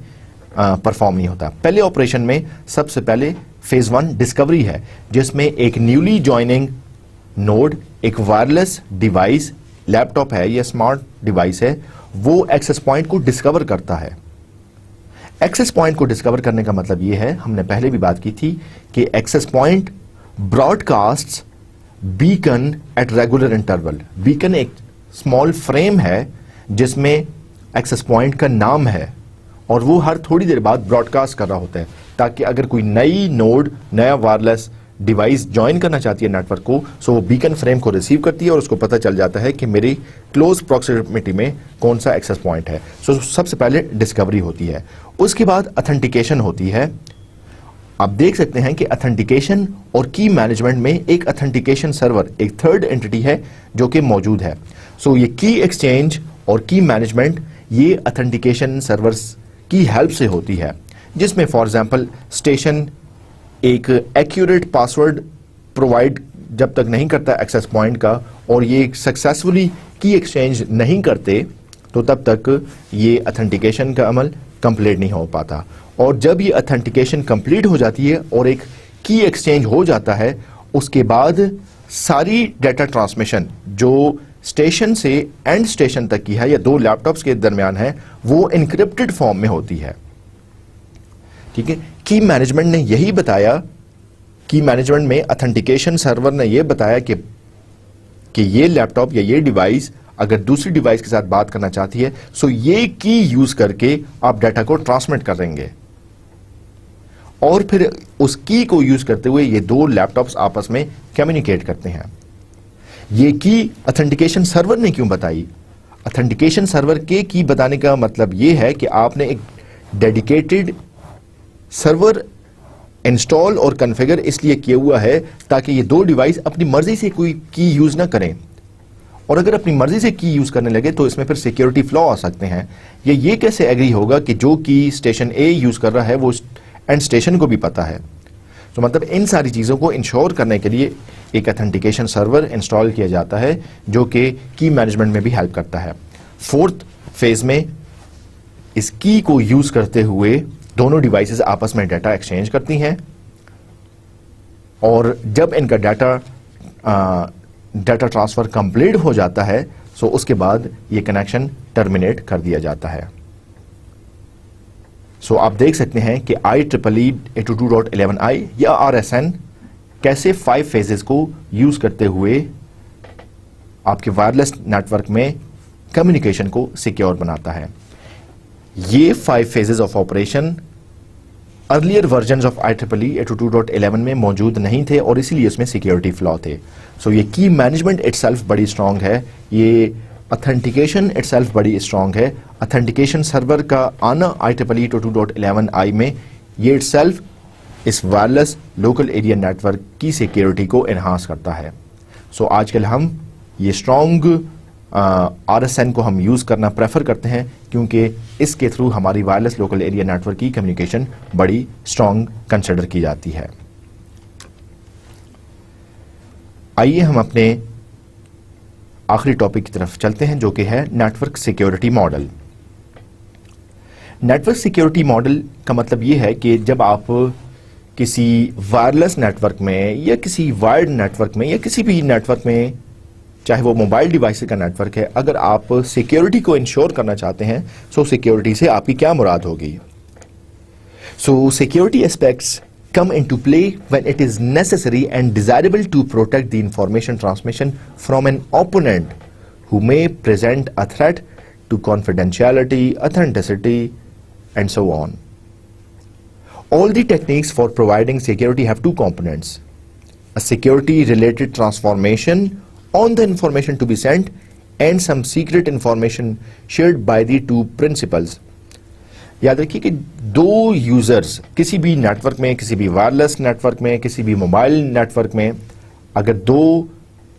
پرفارم نہیں ہوتا. پہلے آپریشن میں سب سے پہلے فیز 1 ڈسکوری ہے, جس میں ایک نیولی جوائننگ نوڈ ایک وائرلیس ڈیوائس لیپ ٹاپ ہے یا اسمارٹ ڈیوائس ہے, وہ ایکسیس پوائنٹ کو ڈسکور کرتا ہے. ایکسیس پوائنٹ کو ڈسکور کرنے کا مطلب یہ ہے, ہم نے پہلے بھی بات کی تھی کہ access point broadcast beacon at regular interval. Beacon ایک اسمال فریم ہے جس میں ایکسیس پوائنٹ کا نام ہے اور وہ ہر تھوڑی دیر بعد براڈ کاسٹ کر رہا ہوتا ہے, تاکہ اگر کوئی نئی نوڈ نیا وائرلیس ڈیوائس جوائن کرنا چاہتی ہے نیٹورک کو, سو وہ بیکن فریم کو ریسیو کرتی ہے اور اس کو پتہ چل جاتا ہے کہ میری کلوز پروکسیمٹی میں کون سا ایکسیس پوائنٹ ہے. سو سب سے پہلے ڈسکوری ہوتی ہے. اس کے بعد اتھینٹیکیشن ہوتی ہے. آپ دیکھ سکتے ہیں کہ اتھینٹیکیشن اور کی مینجمنٹ میں ایک اتھینٹیکیشن سرور ایک تھرڈ اینٹی ہے جو کہ موجود ہے. سو یہ کی ایکسچینج اور کی مینجمنٹ یہ اتھینٹیکیشن سرورز کی ہیلپ سے ہوتی ہے, جس میں فار ایگزامپل اسٹیشن ایک ایکوریٹ پاسورڈ پرووائڈ جب تک نہیں کرتا ایکسیس پوائنٹ کا اور یہ سکسیسفلی کی ایکسچینج نہیں کرتے تو تب تک یہ اتھینٹیکیشن کا عمل کمپلیٹ نہیں ہو پاتا. اور جب یہ اتھینٹیکیشن کمپلیٹ ہو جاتی ہے اور ایک کی ایکسچینج ہو جاتا ہے, اس کے بعد ساری ڈیٹا ٹرانسمیشن جو اسٹیشن سے اینڈ اسٹیشن تک کی ہے یا 2 لیپ ٹاپس کے درمیان ہے وہ انکرپٹڈ فارم میں ہوتی ہے. ٹھیک ہے, کی مینجمنٹ نے یہی بتایا, کی مینجمنٹ میں اتھینٹیکیشن سرور نے یہ بتایا کہ یہ لیپ ٹاپ یا یہ ڈیوائس اگر دوسری ڈیوائس کے ساتھ بات کرنا چاہتی ہے سو یہ کی یوز کر کے آپ ڈیٹا کو ٹرانسمٹ کریں گے, اور پھر اس کی کو یوز کرتے ہوئے یہ 2 لیپ ٹاپس آپس میں کمیونیکیٹ کرتے ہیں. یہ کی اتھینٹیکیشن سرور نے کیوں بتائی؟ اتھینٹیکیشن سرور کے کی بتانے کا مطلب یہ ہے کہ آپ نے ایک ڈیڈیکیٹڈ سرور انسٹال اور کنفیگر اس لیے کیا ہوا ہے تاکہ یہ دو ڈیوائس اپنی مرضی سے کوئی کی یوز نہ کریں, اور اگر اپنی مرضی سے کی یوز کرنے لگے تو اس میں پھر سیکیورٹی فلا آ سکتے ہیں. یہ کیسے ایگری ہوگا کہ جو کی اسٹیشن اے یوز کر رہا ہے وہ اینڈ اسٹیشن کو بھی پتا ہے. تو مطلب ان ساری چیزوں کو انشور کرنے کے لیے ایک اتھینٹیکیشن سرور انسٹال کیا جاتا ہے جو کہ کی مینجمنٹ میں بھی ہیلپ کرتا ہے. فورتھ فیز میں اس کی کو یوز کرتے ہوئے دونوں ڈیوائسز آپس میں ڈیٹا ایکسچینج کرتی ہیں, اور جب ان کا ڈیٹا ٹرانسفر کمپلیٹ ہو جاتا ہے سو اس کے بعد یہ کنیکشن ٹرمینیٹ کر دیا جاتا ہے. سو آپ دیکھ سکتے ہیں کہ IEEE 802.11i یا RSN کیسے 5 فیزز کو یوز کرتے ہوئے آپ کے وائرلیس نیٹ ورک میں کمیونیکیشن کو سیکیور بناتا ہے. یہ 5 phases of operation earlier versions of IEEE 802.11 میں موجود نہیں تھے اور اسی لیے اس میں سیکیورٹی فلا تھے. سو یہ کی مینجمنٹ اٹ سیلف بڑی اسٹرانگ ہے, یہ اتھینٹیکیشن اٹ سیلف بڑی اسٹرانگ ہے. اتھینٹیکیشن سرور کا آنا IEEE 802.11i میں یہ اٹ سیلف اس wireless local area network کی سیکیورٹی کو انہانس کرتا ہے. سو آج کل ہم یہ اسٹرانگ RSN کو ہم یوز کرنا پریفر کرتے ہیں کیونکہ اس کے تھرو ہماری wireless local area network کی کمیونیکیشن بڑی اسٹرانگ کنسیڈر کی جاتی ہے. آئیے ہم اپنے آخری ٹاپک کی طرف چلتے ہیں جو کہ ہے network security model. Network security model کا مطلب یہ ہے کہ جب آپ کسی وائرلیس نیٹ ورک میں یا کسی وائرڈ نیٹ ورک میں یا کسی بھی نیٹ ورک میں, چاہے وہ موبائل ڈیوائس کا نیٹ ورک ہے, اگر آپ سیکیورٹی کو انشور کرنا چاہتے ہیں سو سیکیورٹی سے آپ کی کیا مراد ہوگی. So security aspects come into play when it is necessary and desirable to protect the information transmission from an opponent who may present a threat to confidentiality, authenticity, and so on. All the techniques for providing security have two components: a security-related transformation on the information to be sent and some secret information shared by the two principals. یاد رکھیے کہ دو users کسی بھی net work میں, کسی بھی wireless network میں, کسی بھی موبائل نیٹ ورک میں, اگر دو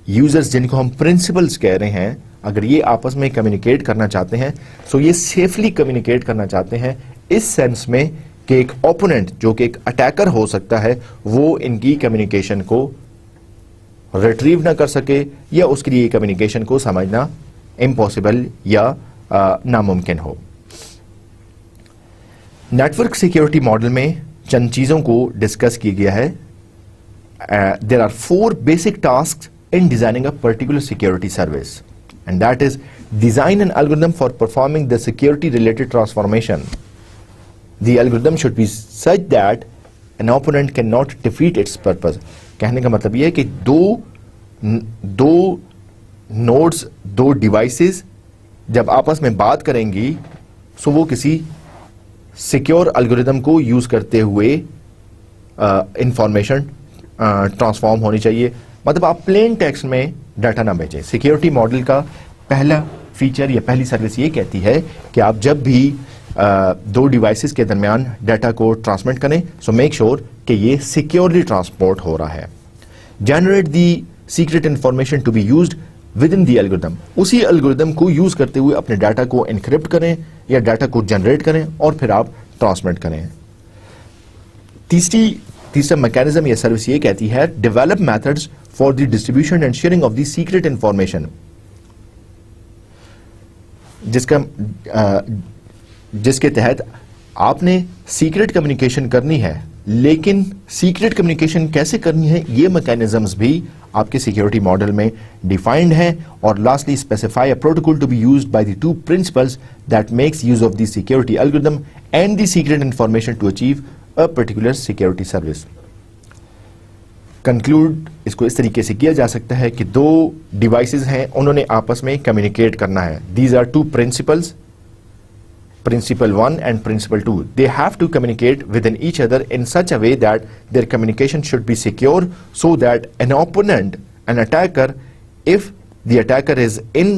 یوزرز جن کو ہم پرنسپلز کہہ رہے ہیں, اگر یہ آپس میں کمیونیکیٹ کرنا چاہتے ہیں سو یہ سیفلی کمیونیکیٹ کرنا چاہتے ہیں اس سینس میں کہ ایک اوپوننٹ جو کہ ایک اٹیکر ہو سکتا ہے وہ ان کی کمیونیکیشن کو ریٹریو نہ کر سکے یا اس کے لیے کمیونیکیشن کو سمجھنا امپاسبل یا ناممکن ہو. نیٹ ورک سیکیورٹی ماڈل میں چند چیزوں کو ڈسکس کیا گیا ہے. There are 4 basic task in designing a particular security service, and that is design an algorithm for performing the security related transformation. The algorithm should be such that an opponent can not defeat its purpose. کہنے کا مطلب یہ ہے کہ دو nodes, دو devices جب آپس میں بات کریں گی سو وہ کسی سیکیور الگوریدم کو یوز کرتے ہوئے انفارمیشن ٹرانسفارم ہونی چاہیے. مطلب آپ پلین ٹیکسٹ میں ڈیٹا نہ بھیجیں. سیکیورٹی ماڈل کا پہلا فیچر یا پہلی سروس یہ کہتی ہے کہ آپ جب بھی دو ڈیوائسز کے درمیان ڈیٹا کو ٹرانسمٹ کریں سو میک شیور کہ یہ سیکیورلی ٹرانسپورٹ ہو رہا ہے. Generate the secret information to be used within the algorithm. اسی الگوریدم کو یوز کرتے ہوئے اپنے ڈیٹا کو انکرپٹ کریں یا ڈیٹا کو جنریٹ کریں اور پھر آپ ٹرانسمٹ کریں. تیسرا میکینزم یا سروس یہ کہتی ہے develop methods for the distribution and sharing of the secret information, جس کے تحت آپ نے سیکرٹ کمیونیکیشن کرنی ہے, لیکن سیکرٹ کمیونیکیشن کیسے کرنی ہے یہ میکینزمز بھی آپ کے سیکیورٹی ماڈل میں ڈیفائنڈ ہیں. اور lastly specify a protocol to be used by the two principals that makes use of the security algorithm and the secret information to achieve a particular security service. Conclude اس کو اس طریقے سے کیا جا سکتا ہے کہ دو ڈیوائسز ہیں, انہوں نے آپس میں کمیونیکیٹ کرنا ہے. These are two principles, Principle 1 and Principle 2. They have to communicate within each other in such a way that their communication should be secure so that an opponent, an attacker, if the attacker is in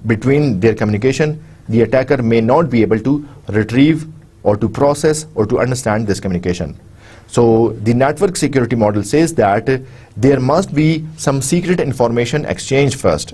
between their communication, the attacker may not be able to retrieve or to process or to understand this communication. So the network security model says that there must be some secret information exchange first.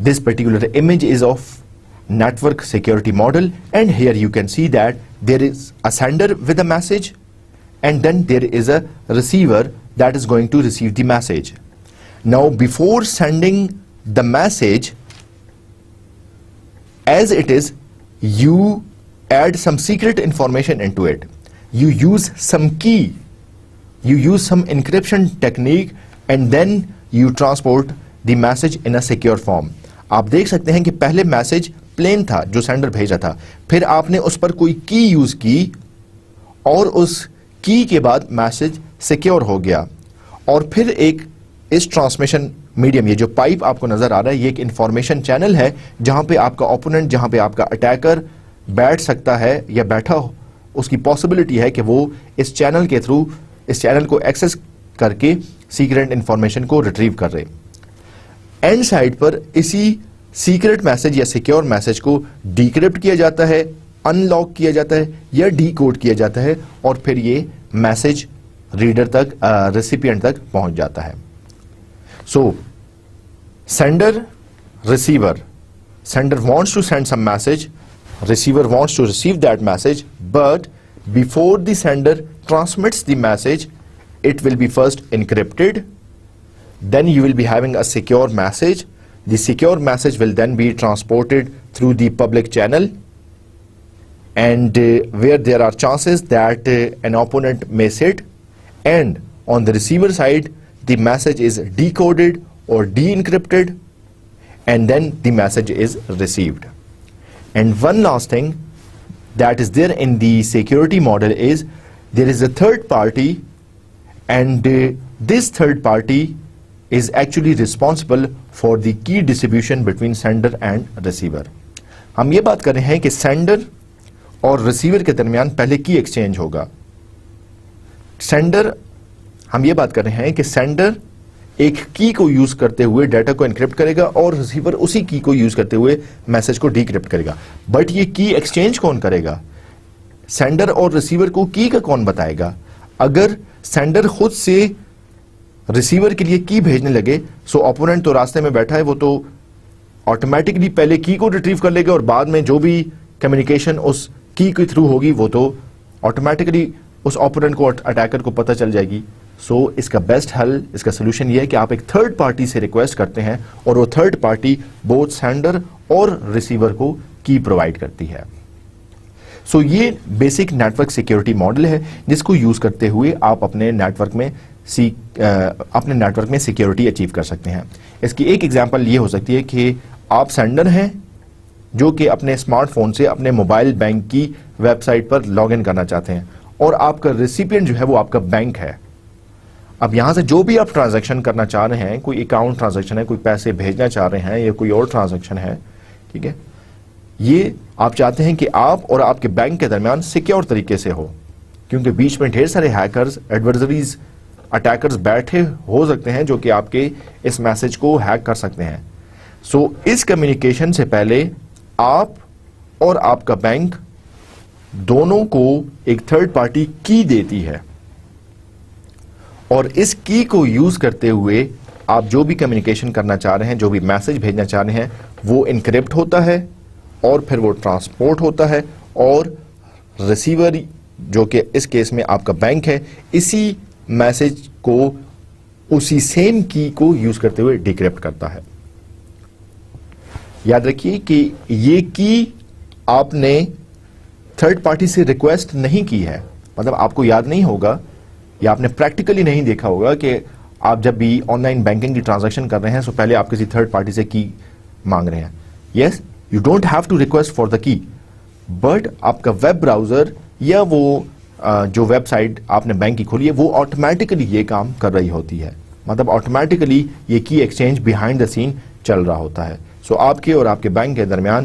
This particular image is of network security model, and here you can see that there is a sender with a message and then there is a receiver that is going to receive the message. Now before sending the message, as it is, you add some secret information into it. You use some key, you use some encryption technique, and then you transport the message in a secure form. آپ دیکھ سکتے ہیں کہ پہلے message plane تھا جو sender بھیجا تھا, پھر آپ نے اس پر کوئی کی یوز کی اور اس کی کے بعد میسج سیکیور ہو گیا, اور پھر ایک اس ٹرانسمیشن میڈیم, یہ جو پائپ آپ کو نظر آ رہا ہے, یہ ایک انفارمیشن چینل ہے جہاں پہ آپ کا اوپوننٹ, جہاں پہ آپ کا اٹیکر بیٹھ سکتا ہے یا بیٹھا ہو, اس کی پاسبلٹی ہے کہ وہ اس چینل کے تھرو اس چینل کو ایکسس کر کے سیکرٹ انفارمیشن کو ریٹریو کر رہے. اینڈ سائڈ پر اسی سیکرٹ میسج یا سیکیور میسج کو ڈیکرپٹ کیا جاتا ہے, ان لاک کیا جاتا ہے یا ڈی کوڈ کیا جاتا ہے, اور پھر یہ میسج ریڈر تک, ریسیپینٹ تک پہنچ جاتا ہے. So sender receiver, sender wants to send some message, receiver wants to receive that message, but before the sender transmits the message, it will be first encrypted, then you will be having a secure message. The secure message will then be transported through the public channel, and where there are chances that an opponent may sit, and on the receiver side the message is decoded or de-encrypted, and then the message is received. And one last thing that is there in the security model is there is a third party, and this third party is actually responsible for the key distribution between sender and receiver. ہم یہ بات کر رہے ہیں کہ sender اور receiver کے درمیان پہلے کی ایکسچینج ہوگا. سینڈر, ہم یہ بات کر رہے ہیں کہ سینڈر ایک کی کو یوز کرتے ہوئے ڈیٹا کو انکرپٹ کرے گا اور ریسیور اسی کی کو یوز کرتے ہوئے میسج کو ڈیکرپٹ کرے گا. بٹ یہ کی ایکسچینج کون کرے گا؟ سینڈر اور ریسیور کو کی کا کون بتائے گا؟ اگر سینڈر خود سے ریسیور کے لیے کی بھیجنے لگے, سو اوپوننٹ تو راستے میں بیٹھا ہے, وہ تو آٹومیٹکلی پہلے کی کو ریٹریو کر لے گا اور بعد میں جو بھی کمیونیکیشن اس کی کے تھرو ہوگی وہ تو آٹومیٹکلی اس اوپوننٹ کو, اٹیکر کو پتہ چل جائے گی. سو اس کا بیسٹ حل, اس کا سولوشن یہ ہے کہ آپ ایک تھرڈ پارٹی سے ریکویسٹ کرتے ہیں اور وہ تھرڈ پارٹی بوتھ سینڈر اور ریسیور کو کی پرووائڈ کرتی ہے. سو یہ بیسک نیٹورک سیکیورٹی ماڈل ہے جس کو یوز کرتے ہوئے آپ اپنے نیٹورک میں سیکیورٹی اچیو کر سکتے ہیں. اس کی ایک ایگزامپل یہ ہو سکتی ہے کہ آپ سینڈر ہیں جو کہ اپنے اسمارٹ فون سے اپنے موبائل بینک کی ویب سائٹ پر لاگ ان کرنا چاہتے ہیں, اور آپ کا ریسیپینٹ جو ہے وہ آپ کا بینک ہے. اب یہاں سے جو بھی آپ ٹرانزیکشن کرنا چاہ رہے ہیں, کوئی اکاؤنٹ ٹرانزیکشن ہے, کوئی پیسے بھیجنا چاہ رہے ہیں یا کوئی اور ٹرانزیکشن ہے, ٹھیک ہے, یہ آپ چاہتے ہیں کہ آپ اور آپ کے بینک کے درمیان سیکیور طریقے سے ہو, کیونکہ بیچ میں ڈھیر سارے ہیکرز, ایڈورزریز, اٹیکرز بیٹھے ہو سکتے ہیں جو کہ آپ کے اس میسج کو ہیک کر سکتے ہیں. سو اس کمیونیکیشن سے پہلے آپ اور آپ کا بینک دونوں کو ایک تھرڈ پارٹی کی دیتی ہے, اور اس کی کو یوز کرتے ہوئے آپ جو بھی کمیونیکیشن کرنا چاہ رہے ہیں, جو بھی میسج بھیجنا چاہ رہے ہیں, وہ انکرپٹ ہوتا ہے اور پھر وہ ٹرانسپورٹ ہوتا ہے, اور ریسیور جو کہ اس کیس میں آپ کا بینک ہے, اسی میسج کو اسی سیم کی کو یوز کرتے ہوئے ڈیکرپٹ کرتا ہے. یاد رکھیے کہ یہ کی آپ نے تھرڈ پارٹی سے ریکویسٹ نہیں کی ہے, مطلب آپ کو یاد نہیں ہوگا یا آپ نے پریکٹیکلی نہیں دیکھا ہوگا کہ آپ جب بھی آن لائن بینکنگ کی ٹرانزیکشن کر رہے ہیں تو پہلے آپ کسی تھرڈ پارٹی سے کی مانگ رہے ہیں. Yes, you don't have to request for the key, but آپ کا ویب براؤزر یا وہ جو ویب سائٹ آپ نے بینک کی کھولی ہے وہ آٹومیٹکلی یہ کام کر رہی ہوتی ہے, مطلب آٹومیٹکلی یہ کی ایکسچینج بیہائنڈ دا سین چل رہا ہوتا ہے. سو آپ کے اور آپ کے بینک کے درمیان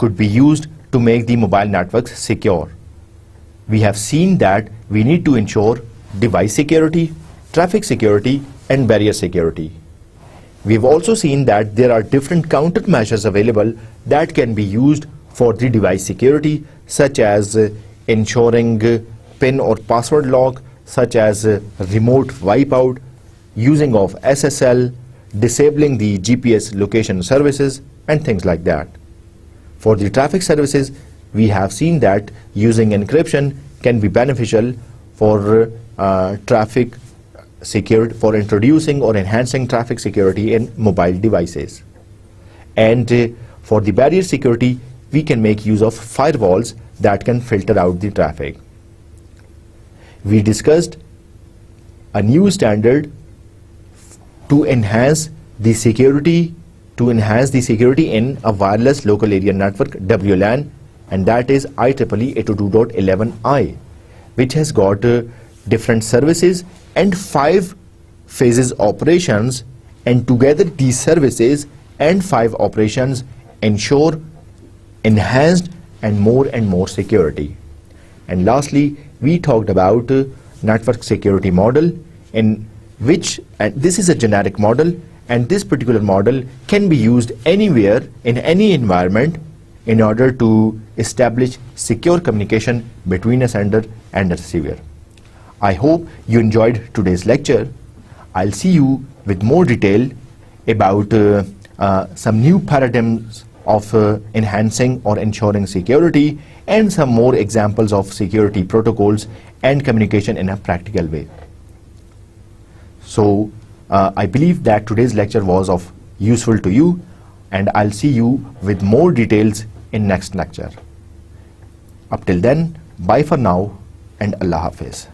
could be used to make the mobile networks secure. We have seen that we need to ensure device security, traffic security, and barrier security. We have also seen that there are different countermeasures available that can be used for the device security, such as ensuring PIN or password lock, such as remote wipeout, using of SSL, disabling the GPS location services, and things like that. For the traffic services, we have seen that using encryption can be beneficial for traffic security, for introducing or enhancing traffic security in mobile devices. And for the barrier security, we can make use of firewalls that can filter out the traffic. We discussed a new standard to enhance the security in a wireless local area network, WLAN, and that is IEEE 802.11i, which has got different services and 5 phases operations, and together these services and 5 operations ensure enhanced and more security. And lastly, we talked about network security model, in which, and this is a generic model, and this particular model can be used anywhere in any environment in order to establish secure communication between a sender and a receiver. I hope you enjoyed today's lecture. I'll see you with more detail about some new paradigms of enhancing or ensuring security, and some more examples of security protocols and communication in a practical way. So I believe that today's lecture was of useful to you, and I'll see you with more details in next lecture. Up till then, bye for now, and Allah Hafiz.